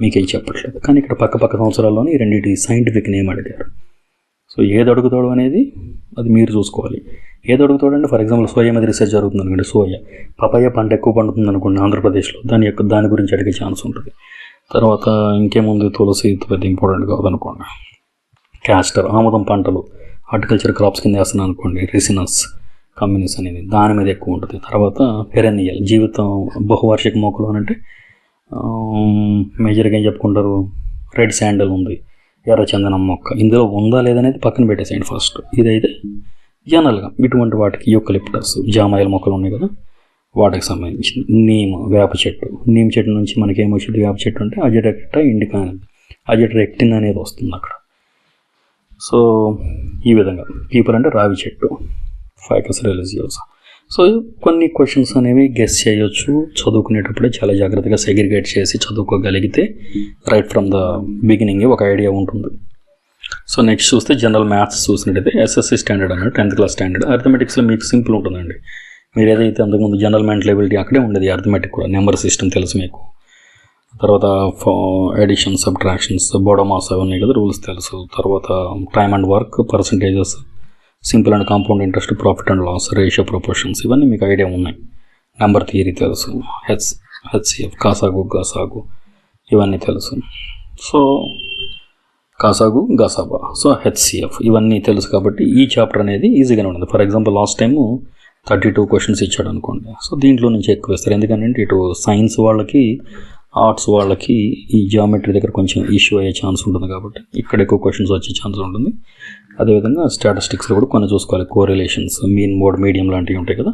మీకేం చెప్పట్లేదు. కానీ ఇక్కడ పక్క సంవత్సరాల్లోనే ఈ రెండింటి సైంటిఫిక్ నేమ్ అడిగారు. సో ఏది అడుగుతాడు అనేది అది మీరు చూసుకోవాలి. ఏది అడుగుతాడంటే ఫర్ ఎగ్జాంపుల్ సోయా మీద రీసెర్చ్ జరుగుతుంది అనుకోండి, సోయా, పపాయ పంట ఎక్కువ పండుతుంది అనుకోండి ఆంధ్రప్రదేశ్లో, దాని గురించి అడిగే ఛాన్స్ ఉంటుంది. తర్వాత ఇంకేముంది, తులసి పెద్ద ఇంపార్టెంట్ కాదనుకోండి. క్యాస్టర్, ఆముదం పంటలు హార్టికల్చర్ క్రాప్స్ కింద వేస్తున్నాను అనుకోండి, రెసినస్ కమ్యూనిస్ అనేది దాని మీద ఎక్కువ ఉంటుంది. తర్వాత పెరెనియల్, జీవితం, బహువార్షిక మొక్కలు అని అంటే మేజర్గా ఏం చెప్పుకుంటారు, రెడ్ శాండల్ ఉంది, ఎర్ర చందనం మొక్క, ఇందులో ఉందా లేదనేది పక్కన పెట్టేసేయండి ఫస్ట్. ఇదైతే జనరల్గా ఇటువంటి వాటికి యూకలిప్టస్, జామాయిల్ మొక్కలు ఉన్నాయి కదా, వాటికి సంబంధించి నీమ్, వేప చెట్టు. నీమ్ చెట్టు నుంచి మనకి ఏమొచ్చింది, వేప చెట్టు అంటే అజిటెక్టా ఇండికా అనేది, అజిటెక్టిన్ అనేది వస్తుంది అక్కడ. సో ఈ విధంగా పీపుల్ అంటే రావి చెట్టు, ఫైకస్ రిలీజియోసా. సో కొన్ని క్వశ్చన్స్ అనేవి గెస్ చేయొచ్చు. చదువుకునేటప్పుడే చాలా జాగ్రత్తగా సెగ్రిగేట్ చేసి చదువుకోగలిగితే రైట్ ఫ్రమ్ ద బిగినింగ్ ఒక ఐడియా ఉంటుంది. సో నెక్స్ట్ చూస్తే జనరల్ మ్యాథ్స్ చూసినట్టయితే ఎస్ఎస్సి స్టాండర్డ్ అన్నట్టు 10th క్లాస్ స్టాండర్డ్. అర్థమెటిక్స్లో మీకు సింపుల్ ఉంటుందండి. మీరు ఏదైతే అంతకుముందు జనరల్ మెంటల్ ఎబిలిటీ అక్కడే ఉండేది, అర్థమెటిక్ కూడా నెంబర్ సిస్టమ్ తెలుసు మీకు. తర్వాత ఎడిషన్, సబ్ట్రాక్షన్స్, బోడోమాస్ అవి ఉన్నాయి కదా, రూల్స్ తెలుసు. తర్వాత time and work, percentages, simple and compound interest, profit and loss, ratio, proportions, ఇవన్నీ మీకు ఐడియా ఉన్నాయి. నెంబర్ థియరీ తెలుసు, హెచ్సిఎఫ్, కాసాగు, గసాగు ఇవన్నీ తెలుసు. సో కాసాగు, గసాబా, సో హెచ్సిఎఫ్ ఇవన్నీ తెలుసు కాబట్టి ఈ చాప్టర్ అనేది ఈజీగానే ఉంటుంది. For example last time 32 questions ఇచ్చాడు అనుకోండి. సో దీంట్లో నుంచి ఎక్కువ ఇస్తారు. ఎందుకంటే ఇటు సైన్స్ వాళ్ళకి, ఆర్ట్స్ వాళ్ళకి ఈ జియోమెట్రీ దగ్గర కొంచెం ఇష్యూ అయ్యే ఛాన్స్ ఉంటుంది కాబట్టి ఇక్కడ ఎక్కువ క్వశ్చన్స్ వచ్చే ఛాన్స్ ఉంటుంది. అదేవిధంగా స్టాటిస్టిక్స్లో కూడా కొన్ని చూసుకోవాలి, కోరిలేషన్స్, మీన్, మోడ్, మీడియం లాంటివి ఉంటాయి కదా.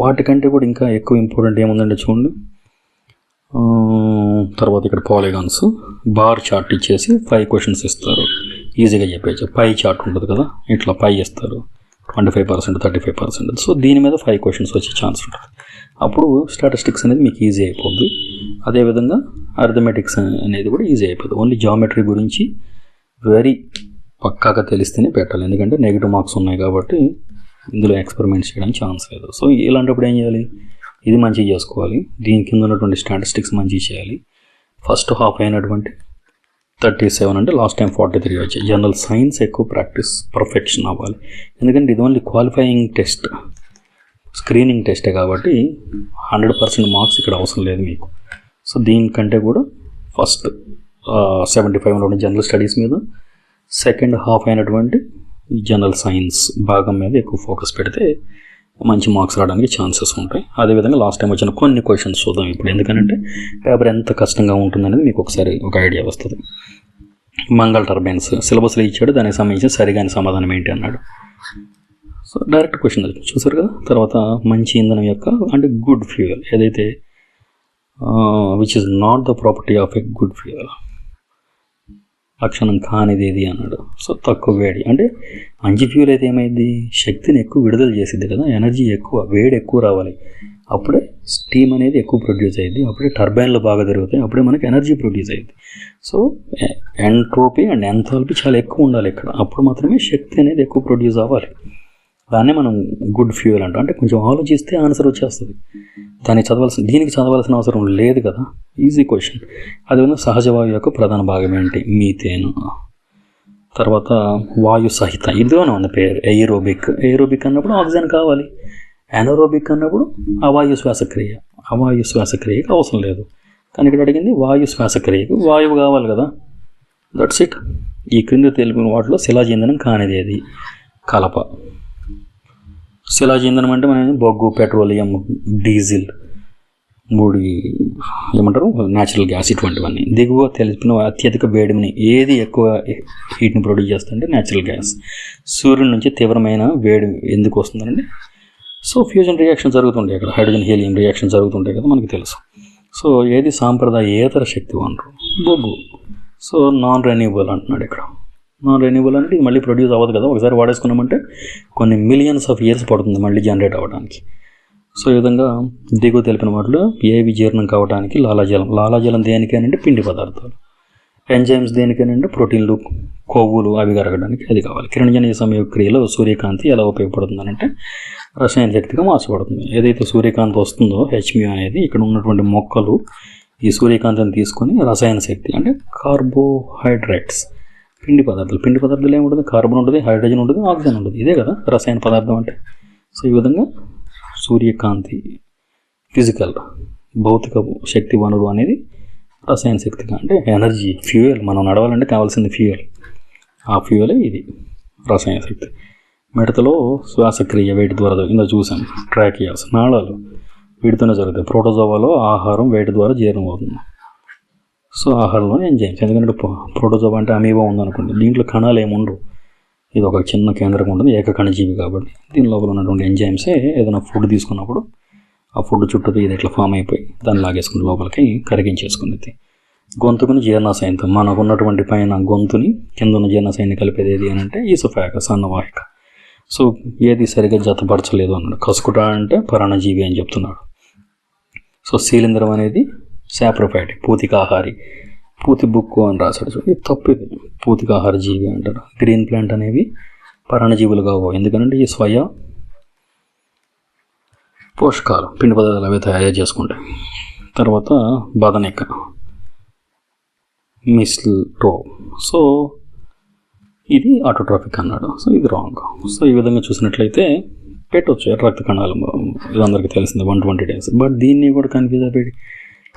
వాటికంటే కూడా ఇంకా ఎక్కువ ఇంపార్టెంట్ ఏముందంటే చూడండి, తర్వాత ఇక్కడ పాలిగాన్స్, బార్ చార్ట్ ఇచ్చేసి 5 క్వశ్చన్స్ ఇస్తారు, ఈజీగా చెప్పేయచ్చు. పై చార్ట్ ఉంటుంది కదా, ఇట్లా పై ఇస్తారు 25%, 35%. సో దీని మీద 5 క్వశ్చన్స్ వచ్చే ఛాన్స్ ఉంటుంది. అప్పుడు స్టాటిస్టిక్స్ అనేది మీకు ఈజీ అయిపోద్ది. అదేవిధంగా అర్థమెటిక్స్ అనేది కూడా ఈజీ అయిపోతుంది. ఓన్లీ జామెట్రీ గురించి వెరీ పక్కాగా తెలిస్తేనే పెట్టాలి, ఎందుకంటే నెగిటివ్ మార్క్స్ ఉన్నాయి కాబట్టి ఇందులో ఎక్స్పెరిమెంట్స్ చేయడానికి ఛాన్స్ లేదు. సో ఇలాంటప్పుడు ఏం చేయాలి, ఇది మంచిగా చేసుకోవాలి, దీని కింద ఉన్నటువంటి స్టాటిస్టిక్స్ మంచిగా చేయాలి. ఫస్ట్ హాఫ్ అయినటువంటి 37 అంటే లాస్ట్ టైం 43 వచ్చాయి. జనరల్ సైన్స్ ఎక్కువ ప్రాక్టీస్, పర్ఫెక్షన్ అవ్వాలి, ఎందుకంటే ఇది ఓన్లీ క్వాలిఫైయింగ్ టెస్ట్, స్క్రీనింగ్ టెస్టే కాబట్టి 100% మార్క్స్ ఇక్కడ అవసరం లేదు మీకు. సో దీనికంటే కూడా ఫస్ట్ 75 ఉన్న జనరల్ స్టడీస్ మీద, సెకండ్ హాఫ్ అయినటువంటి జనరల్ సైన్స్ భాగం మీద ఎక్కువ ఫోకస్ పెడితే మంచి మార్క్స్ రావడానికి ఛాన్సెస్ ఉంటాయి. అదేవిధంగా లాస్ట్ టైం వచ్చిన కొన్ని క్వశ్చన్స్ చూద్దాం ఇప్పుడు, ఎందుకంటే పేపర్ ఎంత కష్టంగా ఉంటుందనేది మీకు ఒకసారి ఒక ఐడియా వస్తుంది. మంగళ టర్బైన్స్ సిలబస్లో ఇచ్చాడు, దానికి సంబంధించిన సరిగాని సమాధానం ఏంటి అన్నాడు. సో డైరెక్ట్ క్వశ్చన్ చూసారు కదా. తర్వాత మంచి ఇంధనం యొక్క అంటే గుడ్ ఫ్యూయల్ ఏదైతే which is not the property of a good fuel, లక్షణం కానిది ఏది అన్నాడు. సో తక్కువ వేడి అంటే మంచి ఫ్యూల్ అయితే ఏమైంది, శక్తిని ఎక్కువ విడుదల చేసిద్ది కదా, ఎనర్జీ ఎక్కువ, వేడి ఎక్కువ రావాలి, అప్పుడే స్టీమ్ అనేది ఎక్కువ ప్రొడ్యూస్ అయ్యింది, అప్పుడే టర్బైన్లు బాగా తిరుగుతాయి, అప్పుడే మనకి ఎనర్జీ ప్రొడ్యూస్ అయ్యింది. సో ఎంట్రోపీ అండ్ ఎంథాల్పీ చాలా ఎక్కువ ఉండాలి ఇక్కడ, అప్పుడు మాత్రమే శక్తి అనేది ఎక్కువ ప్రొడ్యూస్ అవ్వాలి. దాన్నే మనం గుడ్ ఫ్యూయల్ అంటాం. అంటే కొంచెం ఆలోచిస్తే ఆన్సర్ వచ్చేస్తుంది. దీనికి చదవాల్సిన అవసరం లేదు కదా, ఈజీ క్వశ్చన్. అదేవిధంగా సహజ వాయువు యొక్క ప్రధాన భాగం ఏంటి? మీథేన్. తర్వాత వాయు సహిత, ఇదిలోనే ఉంది పేరు ఎయిరోబిక్. ఎయిరోబిక్ అన్నప్పుడు ఆక్సిజన్ కావాలి. ఎనరోబిక్ అన్నప్పుడు అవాయు శ్వాసక్రియకి అవసరం లేదు. కానీ ఇక్కడ అడిగింది వాయు శ్వాసక్రియకు వాయువు కావాలి కదా, దట్స్ ఇట్. ఈ క్రింద తెలిపిన వాటిలో శిలాజ ఇంధనం కానిది ఏది? కలప. శిలాజ ఇంధనం అంటే మనం బొగ్గు, పెట్రోలియం, డీజిల్, ఏమంటారు న్యాచురల్ గ్యాస్, ఇటువంటివన్నీ. దిగువ తెలిపిన అత్యధిక వేడిని ఏది ఎక్కువ హీట్ని ప్రొడ్యూస్ చేస్తుందంటే న్యాచురల్ గ్యాస్. సూర్యుడి నుంచి తీవ్రమైన వేడి ఎందుకు వస్తుందండి? సో ఫ్యూజన్ రియాక్షన్ జరుగుతుంటాయి అక్కడ, హైడ్రోజన్ హీలియం రియాక్షన్ జరుగుతుంటాయి కదా, మనకు తెలుసు. సో ఏది సాంప్రదాయేతర శక్తి వనరు? బొగ్గు. సో నాన్ రెన్యూబుల్ అంటున్నాడు ఇక్కడ. నాన్ రెన్యూబుల్ అంటే ఇది మళ్ళీ ప్రొడ్యూస్ అవ్వదు కదా, ఒకసారి వాడేసుకున్నామంటే కొన్ని మిలియన్స్ ఆఫ్ ఇయర్స్ పడుతుంది మళ్ళీ జనరేట్ అవ్వడానికి. సో ఈ విధంగా దిగువ తెలిపిన వాటిలో ఏవి జీర్ణం కావడానికి? లాలాజలం దేనికేనంటే పిండి పదార్థాలు. ఎంజైమ్స్ దేనికేనంటే ప్రోటీన్లు, కొవ్వులు అవి కరగడానికి అది కావాలి. కిరణజన్య సంయోగక్రియలో సూర్యకాంతి ఎలా ఉపయోగపడుతుంది అంటే రసాయన శక్తిగా మార్చబడుతుంది. ఏదైతే సూర్యకాంతి వస్తుందో హెచ్మ్యూ అనేది, ఇక్కడ ఉన్నటువంటి మొక్కలు ఈ సూర్యకాంతిని తీసుకొని రసాయన శక్తి అంటే కార్బోహైడ్రేట్స్, పిండి పదార్థాలు ఏముంటుంది? కార్బన్ ఉంటుంది, హైడ్రోజన్ ఉంటుంది, ఆక్సిజన్ ఉంటుంది. ఇదే కదా రసాయన పదార్థం అంటే. సో ఈ విధంగా సూర్యకాంతి ఫిజికల్ భౌతిక శక్తి వనరు అనేది రసాయన శక్తిగా అంటే ఎనర్జీ, ఫ్యూయల్. మనం నడవాలంటే కావాల్సింది ఫ్యూయల్. ఆ ఫ్యూయలే ఇది రసాయన శక్తి. మిడతలో శ్వాసక్రియ వేటి ద్వారా ఇందులో చూసాం. ట్రాకియాస్, నాళాలు వీటితోనే జరుగుతాయి. ప్రోటోజోవాలో ఆహారం వేటి ద్వారా జీర్ణం అవుతుంది. సో ఆహారంలోనే ఎంజైమ్స్, ఎందుకంటే ప్రోటోజోవా అంటే అమీబా ఉందనుకోండి, దీంట్లో కణాలు ఏముండవు. ఇది ఒక చిన్న కేంద్రం ఉంటుంది, ఏకకణజీవి కాబట్టి దీని లోపల ఉన్నటువంటి ఎంజైమ్సే ఏదైనా ఫుడ్ తీసుకున్నప్పుడు ఆ ఫుడ్ చుట్టూ ఇది ఇట్లా ఫామ్ అయిపోయి దాన్ని లాగేసుకుని లోపలికి కరిగించేసుకునేది. గొంతుకుని జీర్ణాశయంతో, మనకు ఉన్నటువంటి పైన గొంతుని కింద ఉన్న జీర్ణాశయాన్ని కలిపేది ఏది అని అంటే ఈసోఫాగస్, అన్నవాహిక. సో ఏది సరిగ్గా జతపరచలేదు అన్నాడు. కసుకుట అంటే పరాణజీవి అని చెప్తున్నాడు. సో శీలింద్రం అనేది సాప్రోఫైటిక్, పూతికాహారి. పూతి బుక్కు అని రాశాడు. సో ఇది తప్పు, ఇది పూతికాహార జీవి అంటారు. గ్రీన్ ప్లాంట్ అనేవి పరాణజీవులు కావు, ఎందుకంటే ఈ స్వయ పోషకాలు పిండి పదార్థాలు అవి తయారు చేసుకుంటాయి. తర్వాత బదనిక, మిస్ల్టో. సో ఇది ఆటోట్రాఫిక్ అన్నాడు. సో ఇది రాంగ్. సో ఈ విధంగా చూసినట్లయితే పెట్టవచ్చు ఎర్ర రక్త కణాలు, ఇది అందరికీ తెలిసింది 120 days. బట్ దీన్ని కూడా కన్ఫ్యూజ్ అయిపోయి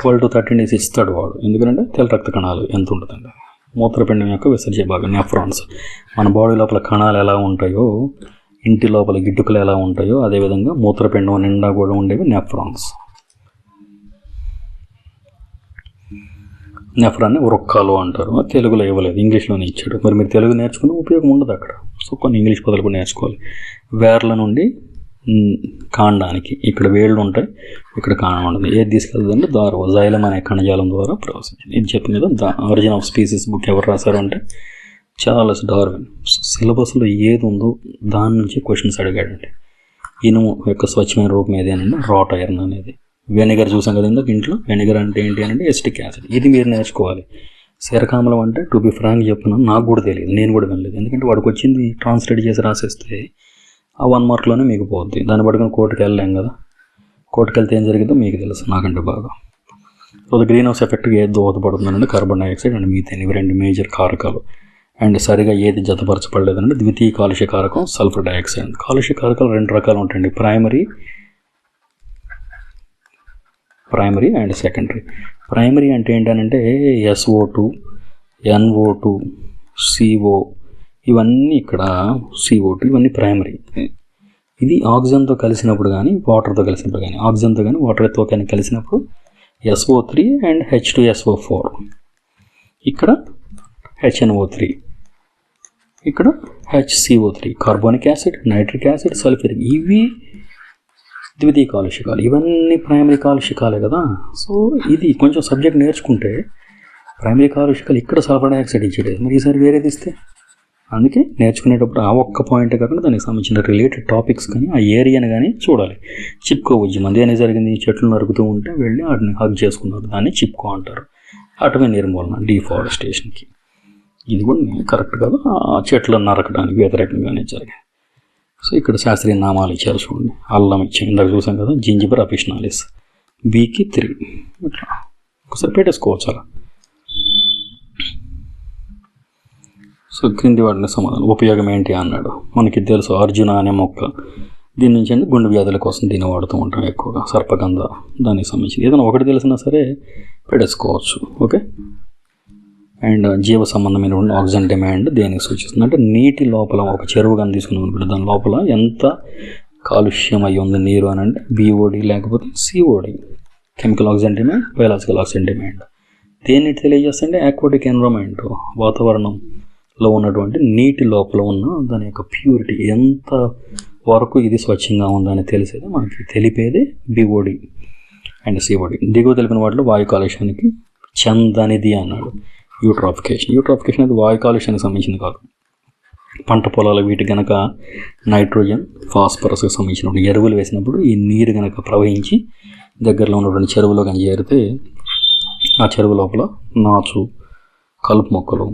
12 to 13 days ఇస్తాడు వాడు. ఎందుకంటే తెల్ల రక్త కణాలు ఎంత ఉంటుందండి? మూత్రపిండం యొక్క విసర్జే భాగం నెఫ్రాన్స్. మన బాడీ లోపల కణాలు ఎలా ఉంటాయో, ఇంటి లోపల గిడ్డుకలు ఎలా ఉంటాయో, అదేవిధంగా మూత్రపిండం నిండా కూడా ఉండేవి నెఫ్రాన్స్. నెఫ్రాన్ని వృక్కాలు అంటారు. తెలుగులో ఇవ్వలేదు, ఇంగ్లీష్లోనే ఇచ్చాడు. మరి మీరు తెలుగు నేర్చుకున్న ఉపయోగం ఉండదు అక్కడ. సో కొన్ని ఇంగ్లీష్ పదాలు కూడా నేర్చుకోవాలి. వేర్ల నుండి కాండానికి ఇక్కడ వేళ్ళు ఉంటాయి, ఇక్కడ కాండం ఉంటుంది. ఏది తీసుకెళ్తుందంటే దారు జైలం అనే కణజాలం ద్వారా ప్రవేశించింది. ఇది చెప్పింది కదా. The origin of species book ఎవరు రాశారు అంటే చార్లెస్ డార్విన్. సిలబస్లో ఏది ఉందో దాని నుంచి క్వశ్చన్స్ అడిగాడండి. ఇనుము యొక్క స్వచ్ఛమైన రూపం ఏది అని అంటే రాట్ ఐరన్ అనేది. వెనిగర్ చూసాం కదా ఇందాక ఇంట్లో. వెనిగర్ అంటే ఏంటి అని అంటే ఎసిటిక్ యాసిడ్. ఇది మీరు నేర్చుకోవాలి. శరకామలం అంటే టు బి ఫ్రాంక్ చెప్తున్నాను, నాకు కూడా తెలియదు, నేను కూడా వినలేదు. ఎందుకంటే వాడికి వచ్చింది ట్రాన్స్లేట్ చేసి రాసేస్తే ఆ 1 మార్క్లోనే మీకు పోద్ది. దాన్ని పట్టుకుని కోర్టుకు వెళ్ళలేం కదా. కోర్టుకు వెళ్తే ఏం జరిగిందో మీకు తెలుసు నాకంటే బాగా. సో గ్రీన్ హౌస్ ఎఫెక్ట్కి ఏది దోహదపడుతుందంటే కార్బన్ డైఆక్సైడ్ అండ్ మీథేన్. ఇవి 2 మేజర్ కారకాలు. అండ్ సరిగా ఏది జతపరచబడలేదంటే ద్వితీయ కాలుష్య కారకం సల్ఫర్ డైఆక్సైడ్. కాలుష్య కారకాలు 2 రకాలు ఉంటాయండి, ప్రైమరీ అండ్ సెకండరీ. ప్రైమరీ అంటే ఏంటంటే SO2, NO2, CO, ఇవన్నీ ఇక్కడ CO2 ఇవన్నీ ప్రైమరీ. ఇది ఆక్సిజన్తో కలిసినప్పుడు కానీ వాటర్తో కలిసినప్పుడు కానీ, ఆక్సిజన్తో కానీ వాటర్తో కానీ కలిసినప్పుడు SO3 అండ్ H2SO4. ఇక్కడ HNO3, ఇక్కడ HCO3. Carbonic acid, nitric acid, sulphuric, ఇవి ద్వితీయ కాలుష్యకాలు. ఇవన్నీ ప్రైమరీ కాలుష్యకాలే కదా. సో ఇది కొంచెం సబ్జెక్ట్ నేర్చుకుంటే ప్రైమరీ కాలుష్యకాలు ఇక్కడ సల్ఫర్ డైఆక్సైడ్ ఇచ్చేది, మరి ఈసారి వేరేది ఇస్తే. అందుకే నేర్చుకునేటప్పుడు ఆ ఒక్క పాయింట్ కాకుండా దానికి సంబంధించిన రిలేటెడ్ టాపిక్స్ కానీ ఆ ఏరియాని కానీ చూడాలి. చిప్కో ఉద్యమం దేని జరిగింది? చెట్లు నరుకుతూ ఉంటే వెళ్ళి వాటిని హగ్ చేసుకున్నారు, దాన్ని చిప్కో అంటారు. అటవీ నిర్మూలన, డిఫారెస్టేషన్కి. ఇది కూడా కరెక్ట్ కాదు, ఆ చెట్లను నరకడానికి వ్యతిరేకంగానే జరిగింది. సో ఇక్కడ శాస్త్రీయ నామాలు ఇచ్చారు చూడండి. అల్లం ఇచ్చాం, ఇందాక చూసాం కదా, జింజిబర్ అఫిషనాలిస్, వీకి 3 ఇట్లా ఒకసారి పెట్టేసుకోవచ్చు అలా. సో క్రింది వాటిని సమాధానం. ఉపయోగం ఏంటి అన్నాడు. మనకి తెలుసు అర్జున అనే మొక్క, దీని నుంచి అంటే గుండె వ్యాధుల కోసం దీన్ని వాడుతూ ఉంటాం ఎక్కువగా. సర్పగంధ దానికి సంబంధించి ఏదైనా ఒకటి తెలిసినా సరే పెట్టేసుకోవచ్చు. ఓకే. అండ్ జీవ సంబంధమైనటువంటి ఆక్సిజన్ డిమాండ్ దేనికి సూచిస్తుంది అంటే నీటి లోపల ఒక చెరువు కానీ తీసుకున్నాం అనుకుంటే దాని లోపల ఎంత కాలుష్యం అయ్యి ఉంది నీరు అని అంటే బిఓడి లేకపోతే COD, chemical oxygen demand, biological oxygen demand. దేన్ని తెలియజేస్తుంటే ఆక్వాటిక్ ఎన్విరాన్మెంట్, వాతావరణంలో ఉన్నటువంటి నీటి లోపల ఉన్న దాని యొక్క ప్యూరిటీ ఎంత వరకు ఇది స్వచ్ఛంగా ఉందని తెలిసేది మనకి తెలిపేదే బిఓడి అండ్ సిఓడి. దిగువ తెలిపిన వాటిలో వాయు కాలుష్యానికి చందనిది అన్నాడు. యూట్రాఫికేషన్ అది వాయు కాలుష్యానికి సంబంధించింది కాదు. పంట పొలాలు వీటి కనుక నైట్రోజన్, ఫాస్ఫరస్కి సంబంధించిన ఎరువులు వేసినప్పుడు ఈ నీరు కనుక ప్రవహించి దగ్గరలో ఉన్నటువంటి చెరువులో కానీ చేరితే ఆ చెరువు లోపల నాచు, కలుపు మొక్కలు,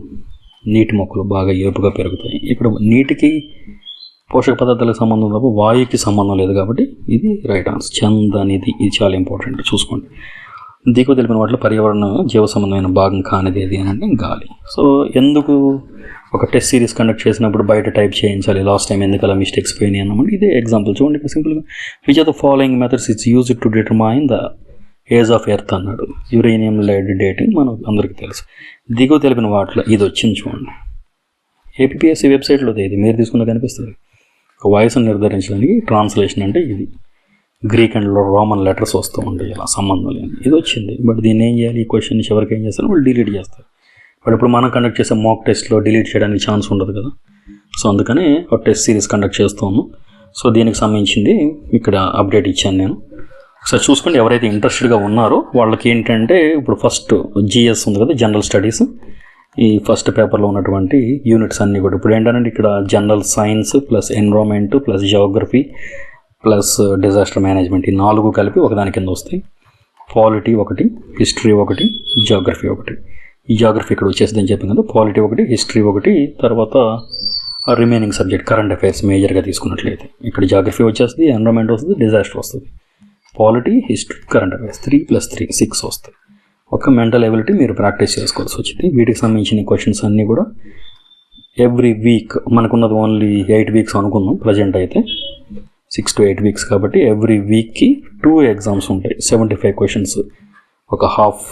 నీటి మొక్కలు బాగా ఏపుగా పెరుగుతాయి. ఇక్కడ నీటికి పోషక పదార్థాలకు సంబంధం తప్ప వాయుకి సంబంధం లేదు కాబట్టి ఇది రైట్ ఆన్సర్. చందనిది, ఇది చాలా ఇంపార్టెంట్ చూసుకోండి. దిగువ తెలిపిన వాటిలో పర్యావరణ జీవ సంబంధమైన భాగం కానిది ఏది అని అంటే గాలి. సో ఎందుకు ఒక టెస్ట్ సిరీస్ కండక్ట్ చేసినప్పుడు బయట టైప్ చేయించాలి, లాస్ట్ టైం ఎందుకు అలా మిస్టేక్స్ పోయినాయి అన్నమాట. ఇదే ఎగ్జాంపుల్ చూడండి. ఇక్కడ సింపుల్గా which are the following methods it's used to determine the age of earth అన్నాడు. యురేనియం లెడ్ డేటింగ్ మనకు అందరికీ తెలుసు. దిగువ తెలిపిన వాటిలో ఇది వచ్చింది చూడండి. ఏపీఎస్సీ వెబ్సైట్లో ఇది మీరు తీసుకున్న కనిపిస్తుంది. ఒక వయసును నిర్ధారించడానికి ట్రాన్స్లేషన్ అంటే ఇది. గ్రీక్ అండ్ రోమన్ లెటర్స్ వస్తూ ఉంటాయి ఇలా సంబంధం లేని. ఇది వచ్చింది. బట్ దీన్ని ఏం చేయాలి, ఈ క్వశ్చన్ చివరికి ఏం చేస్తారు, వాళ్ళు డిలీట్ చేస్తారు. బట్ ఇప్పుడు మనం కండక్ట్ చేసే మాక్ టెస్ట్లో డిలీట్ చేయడానికి ఛాన్స్ ఉండదు కదా. సో అందుకని ఒక టెస్ట్ సిరీస్ కండక్ట్ చేస్తాము. సో దీనికి సంబంధించింది ఇక్కడ అప్డేట్ ఇచ్చాను నేను. ఒకసారి చూసుకోండి. ఎవరైతే ఇంట్రెస్టెడ్గా ఉన్నారో వాళ్ళకి ఏంటంటే ఇప్పుడు ఫస్ట్ జిఎస్ ఉంది కదా, జనరల్ స్టడీస్, ఈ ఫస్ట్ పేపర్లో ఉన్నటువంటి యూనిట్స్ అన్నీ కూడా ఇప్పుడు ఏంటంటే ఇక్కడ general science plus environment plus Geography plus disaster management, ఈ 4 కలిపి ఒకదాని కింద వస్తాయి. పాలిటీ ఒకటి, హిస్టరీ ఒకటి, జియోగ్రఫీ ఒకటి. ఈ జియోగ్రఫీ ఇక్కడ వచ్చేసిందని చెప్పాను కదా. పాలిటీ ఒకటి, హిస్టరీ ఒకటి, తర్వాత రిమైనింగ్ సబ్జెక్ట్ కరెంట్ అఫైర్స్ మేజర్గా తీసుకున్నట్లయితే ఇక్కడ జియోగ్రఫీ వచ్చేస్తుంది, ఎన్విరాన్మెంట్ వస్తుంది, డిజాస్టర్ వస్తుంది. పాలిటీ, హిస్టరీ, కరెంట్ అఫైర్స్ 3 + 3 6 వస్తాయి. ఒక మెంటల్ ఎబిలిటీ మీరు ప్రాక్టీస్ చేసుకోవాల్సి వచ్చింది. వీటికి సంబంధించిన క్వశ్చన్స్ అన్నీ కూడా ఎవ్రీ వీక్, మనకున్నది ఓన్లీ 8 వీక్స్ అనుకుందాం ప్రజెంట్ అయితే, 6 to 8 వీక్స్ కాబట్టి ఎవ్రీ వీక్కి 2 ఎగ్జామ్స్ ఉంటాయి. 75 క్వశ్చన్స్, ఒక హాఫ్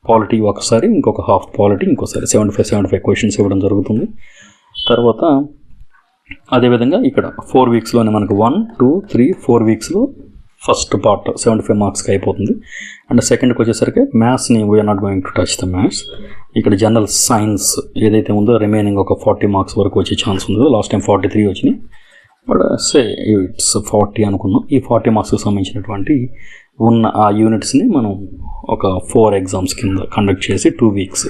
పాలిటీ ఒకసారి, ఇంకొక హాఫ్ పాలిటీ ఇంకోసారి, 75 క్వశ్చన్స్ ఇవ్వడం జరుగుతుంది. తర్వాత అదేవిధంగా ఇక్కడ 4 వీక్స్లోనే మనకు 1, 2, 3, 4 వీక్స్లో ఫస్ట్ పార్ట్ 75 మార్క్స్కి అయిపోతుంది. అండ్ సెకండ్కి వచ్చేసరికి మ్యాథ్స్ని we're not going to touch the maths. ఇక్కడ జనరల్ సైన్స్ ఏదైతే ఉందో రిమైనింగ్ ఒక 40 మార్క్స్ వరకు వచ్చే ఛాన్స్ ఉందో. లాస్ట్ టైం 43 వచ్చినాయి, బట్ సే ఇట్స్ 40 అనుకుందాం. ఈ 40 మార్క్స్కి సంబంధించినటువంటి ఉన్న ఆ యూనిట్స్ని మనం ఒక 4 ఎగ్జామ్స్ కింద కండక్ట్ చేసి 2 వీక్స్,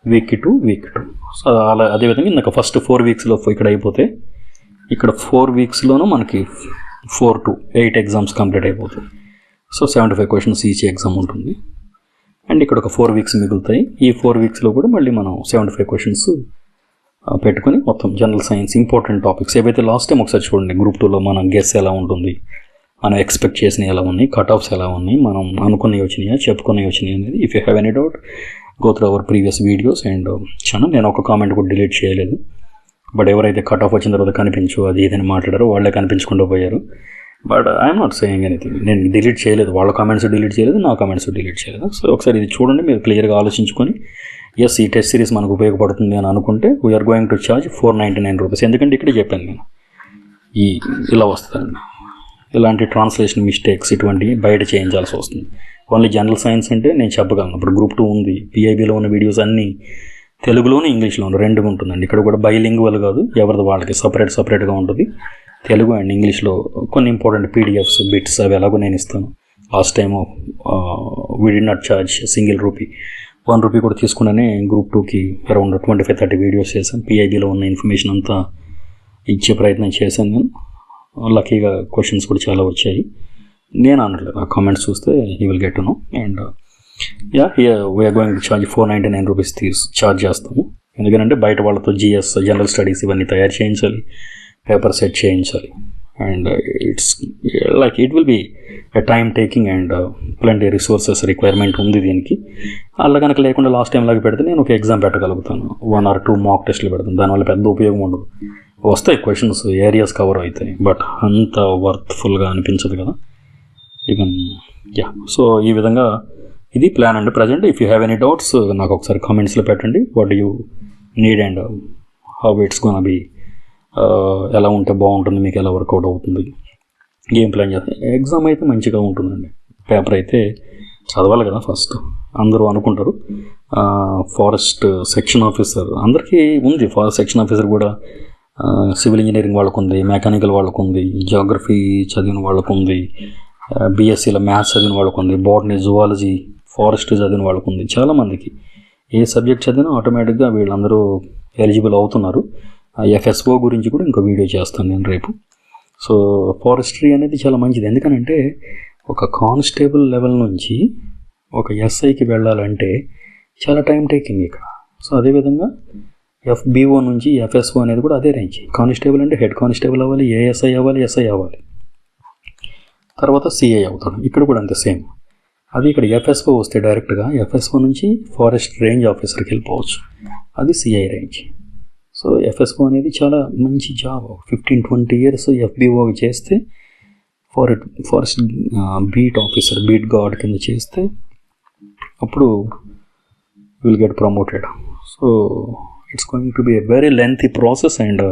వీక్ 2, వీక్ 2. సో అలా అదేవిధంగా ఇందాక ఫస్ట్ 4 వీక్స్లో ఇక్కడ అయిపోతే ఇక్కడ 4 వీక్స్లోనూ మనకి 4 to 8 ఎగ్జామ్స్ కంప్లీట్ అయిపోతుంది. సో 75 క్వశ్చన్స్ ఈచ్ ఎగ్జామ్ ఉంటుంది. అండ్ ఇక్కడ ఒక 4 వీక్స్ మిగులుతాయి. ఈ 4 వీక్స్లో కూడా మళ్ళీ మనం 75 క్వశ్చన్స్ పెట్టుకొని మొత్తం జనరల్ సైన్స్ ఇంపార్టెంట్ టాపిక్స్ ఏవైతే లాస్ట్ టైం ఒకసారి చూడండి. గ్రూప్ 2లో మనం గెస్ ఎలా ఉంటుంది, మనం ఎక్స్పెక్ట్ చేసినవి ఎలా ఉన్నాయి, కట్ ఆఫ్స్ ఎలా ఉన్నాయి, మనం అనుకున్నవి వచ్చినాయా, చెప్పుకున్నవి వచ్చినాయి అనేది. If you have any doubt go through our previous videos and channel. నేను ఒక కామెంట్ కూడా డిలీట్ చేయలేదు. బట్ ఎవరైతే కట్ ఆఫ్ వచ్చిన తర్వాత కనిపించు అది ఏదైనా మాట్లాడారో వాళ్ళే కనిపించకుండా పోయారు. But I'm not saying anything. నేను డిలీట్ చేయలేదు, వాళ్ళ కామెంట్స్ డిలీట్ చేయలేదు, నా కామెంట్స్ డిలీట్ చేయలేదు. సో ఒకసారి ఇది చూడండి, మీరు క్లియర్గా ఆలోచించుకొని ఎస్ ఈ టెస్ట్ సిరీస్ మనకు ఉపయోగపడుతుంది అని అనుకుంటే we're going to charge 499 rupees. ఎందుకంటే ఇక్కడే చెప్పాను నేను ఇలా వస్తుందండి. ఇలాంటి ట్రాన్స్లేషన్ మిస్టేక్స్ ఇటువంటివి బయట చేయించాల్సి వస్తుంది. ఓన్లీ జనరల్ సైన్స్ అంటే నేను చెప్పగలను. ఇప్పుడు గ్రూప్ 2 ఉంది, పిఐబిలో ఉన్న వీడియోస్ అన్నీ తెలుగులోను ఇంగ్లీష్లోను 2 ఉంటుందండి. ఇక్కడ కూడా బైలింగ్వల్ కాదు, ఎవరిది వాళ్ళకి సపరేట్గా ఉంటుంది. తెలుగు అండ్ ఇంగ్లీష్లో కొన్ని ఇంపార్టెంట్ పీడిఎఫ్స్ బిట్స్ అవి ఎలాగో నేను ఇస్తాను. Last time we did not charge single rupee, 1 rupee కూడా తీసుకునే గ్రూప్ 2కి అరౌండ్ 25-30 వీడియోస్ చేశాను. పిఐబిలో ఉన్న ఇన్ఫర్మేషన్ అంతా ఇచ్చే ప్రయత్నం చేశాను నేను. లక్కీగా క్వశ్చన్స్ కూడా చాలా వచ్చాయి. నేను అనట్లేదు, ఆ కామెంట్స్ చూస్తే you will get to know. And we're going to charge 499 rupees charge చేస్తాము. ఎందుకంటే బయట వాళ్ళతో జిఎస్, జనరల్ స్టడీస్ ఇవన్నీ తయారు చేయించాలి, పేపర్ సెట్ చేయించాలి. And it's like it will be a time taking and plenty resources requirement ఉంది దీనికి. అలా కనుక లేకుండా లాస్ట్ టైం లాగా పెడితే నేను ఒక ఎగ్జామ్ పెట్టగలుగుతాను, 1 or 2 మాక్ టెస్ట్లు పెడతాను, దానివల్ల పెద్ద ఉపయోగం ఉండదు. వస్తాయి క్వశ్చన్స్, ఏరియాస్ కవర్ అవుతాయి, బట్ అంత వర్త్ఫుల్గా అనిపించదు కదా ఈవెన్. సో ఈ విధంగా ఇది ప్లాన్ అండి present. If you have any doubts నాకు ఒకసారి కామెంట్స్లో పెట్టండి. What you need and how it's gonna be, ఎలా ఉంటే బాగుంటుంది, మీకు ఎలా వర్కౌట్ అవుతుంది, ఏం ప్లాన్ చేస్తే. ఎగ్జామ్ అయితే మంచిగా ఉంటుందండి. పేపర్ అయితే చదవాలి కదా ఫస్ట్, అందరూ అనుకుంటారు. ఫారెస్ట్ సెక్షన్ ఆఫీసర్ అందరికీ ఉంది, ఫారెస్ట్ సెక్షన్ ఆఫీసర్ కూడా సివిల్ ఇంజనీరింగ్ వాళ్ళకు ఉంది, మెకానికల్ వాళ్ళకు ఉంది, జియోగ్రఫీ చదివిన వాళ్ళకు ఉంది, బీఎస్సీలో మ్యాథ్స్ చదివిన వాళ్ళకు ఉంది, బాటనీ, జువాలజీ, ఫారెస్ట్ చదివిన వాళ్ళకు ఉంది. చాలామందికి ఏ సబ్జెక్ట్ చదివినా ఆటోమేటిక్గా వీళ్ళందరూ ఎలిజిబుల్ అవుతున్నారు. ఎఫ్ఎస్ఓ గురించి కూడా ఇంకో వీడియో చేస్తాను నేను రేపు. సో ఫారెస్ట్రీ అనేది చాలా మంచిది, ఎందుకనంటే ఒక కానిస్టేబుల్ లెవెల్ నుంచి ఒక ఎస్ఐకి వెళ్ళాలంటే చాలా టైం టేకింగ్ ఇక్కడ. సో అదేవిధంగా ఎఫ్బిఓ నుంచి ఎఫ్ఎస్ఓ అనేది కూడా అదే రేంజ్. కానిస్టేబుల్ అంటే హెడ్ కానిస్టేబుల్ అవ్వాలి, ఏఎస్ఐ అవ్వాలి, ఎస్ఐ అవ్వాలి, తర్వాత సిఐ అవుతాడు. ఇక్కడ కూడా అంతే సేమ్. అది ఇక్కడ ఎఫ్ఎస్ఓ వస్తే డైరెక్ట్గా ఎఫ్ఎస్ఓ నుంచి ఫారెస్ట్ రేంజ్ ఆఫీసర్కి వెళ్ళిపోవచ్చు, అది సిఐ రేంజ్. సో ఎఫ్ఎస్ఓ అనేది చాలా మంచి జాబ్. 15-20 years ఎఫ్బిఓ చేస్తే forest beat officer, beat guard కింద చేస్తే అప్పుడు will get promoted. So it's going to be a very lengthy process and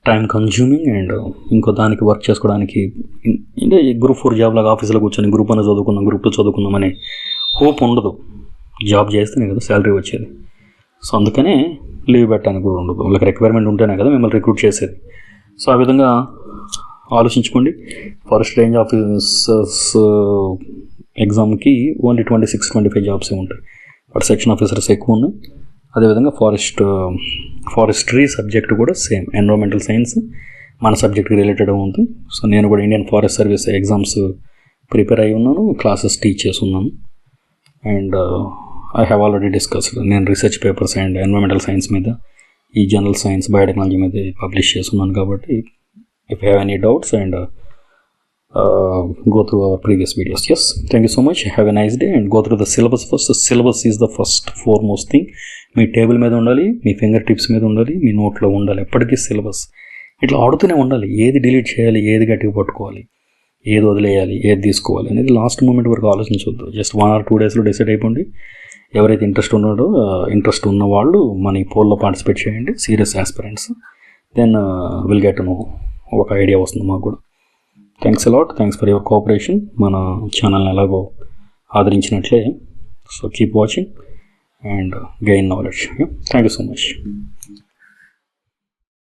time consuming. And ఇంకో దానికి వర్క్ చేసుకోవడానికి అంటే గ్రూప్ 4 జాబ్ లాగా ఆఫీసులో కూర్చొని గ్రూప్ 1 చదువుకుందాం, గ్రూప్ 2 చదువుకుందాం అనే హోప్ ఉండదు. జాబ్ చేస్తేనే కదా శాలరీ వచ్చేది. సో అందుకనే లీవ్ పెట్టడానికి కూడా ఉండదు. వాళ్ళకి రిక్వైర్మెంట్ ఉంటేనే కదా మిమ్మల్ని రిక్రూట్ చేసేది. సో ఆ విధంగా ఆలోచించుకోండి. ఫారెస్ట్ రేంజ్ ఆఫీసర్స్ ఎగ్జామ్కి ఓన్లీ 26-25 జాబ్సే ఉంటాయి, బట్ సెక్షన్ ఆఫీసర్స్ ఎక్కువ ఉన్నాయి. అదేవిధంగా ఫారెస్ట్రీ సబ్జెక్ట్ కూడా సేమ్, ఎన్విరాన్మెంటల్ సైన్స్ మన సబ్జెక్ట్కి రిలేటెడ్ ఉంది. సో నేను కూడా Indian forest service exams prepare అయి ఉన్నాను, క్లాసెస్ టీచ్ చేస్తున్నాను. And I have already discussed, నేను research papers and environmental science మీద, ఈ జనరల్ సైన్స్, బయోటెక్నాలజీ మీద పబ్లిష్ చేస్తున్నాను. కాబట్టి if you have any doubts and go through our previous videos. Yes, thank you so much. Have a nice day and go through the syllabus first. The syllabus is the first foremost thing. Me table మీద ఉండాలి, మీ finger tips మీద ఉండాలి, మీ నోట్లో ఉండాలి. ఎప్పటికీ syllabus ఇట్లా ఆడుతూనే ఉండాలి. ఏది డిలీట్ చేయాలి, ఏది గట్టిగా పట్టుకోవాలి, ఏది వదిలేయాలి, ఏది తీసుకోవాలి అనేది లాస్ట్ మూమెంట్ వరకు ఆలోచించవద్దు. జస్ట్ 1 or 2 daysలో డిసైడ్ అయిపోండి. ఎవరైతే ఇంట్రెస్ట్ ఉన్న వాళ్ళు మన ఈ పోల్లో పార్టిసిపేట్ చేయండి, serious aspirants. Then will get know, ఒక ఐడియా వస్తుంది మాకు కూడా. Thanks a lot, thanks for your cooperation. మన ఛానల్ని ఎలాగో ఆదరించినట్లే. So keep watching and gain knowledge. Thank you so much.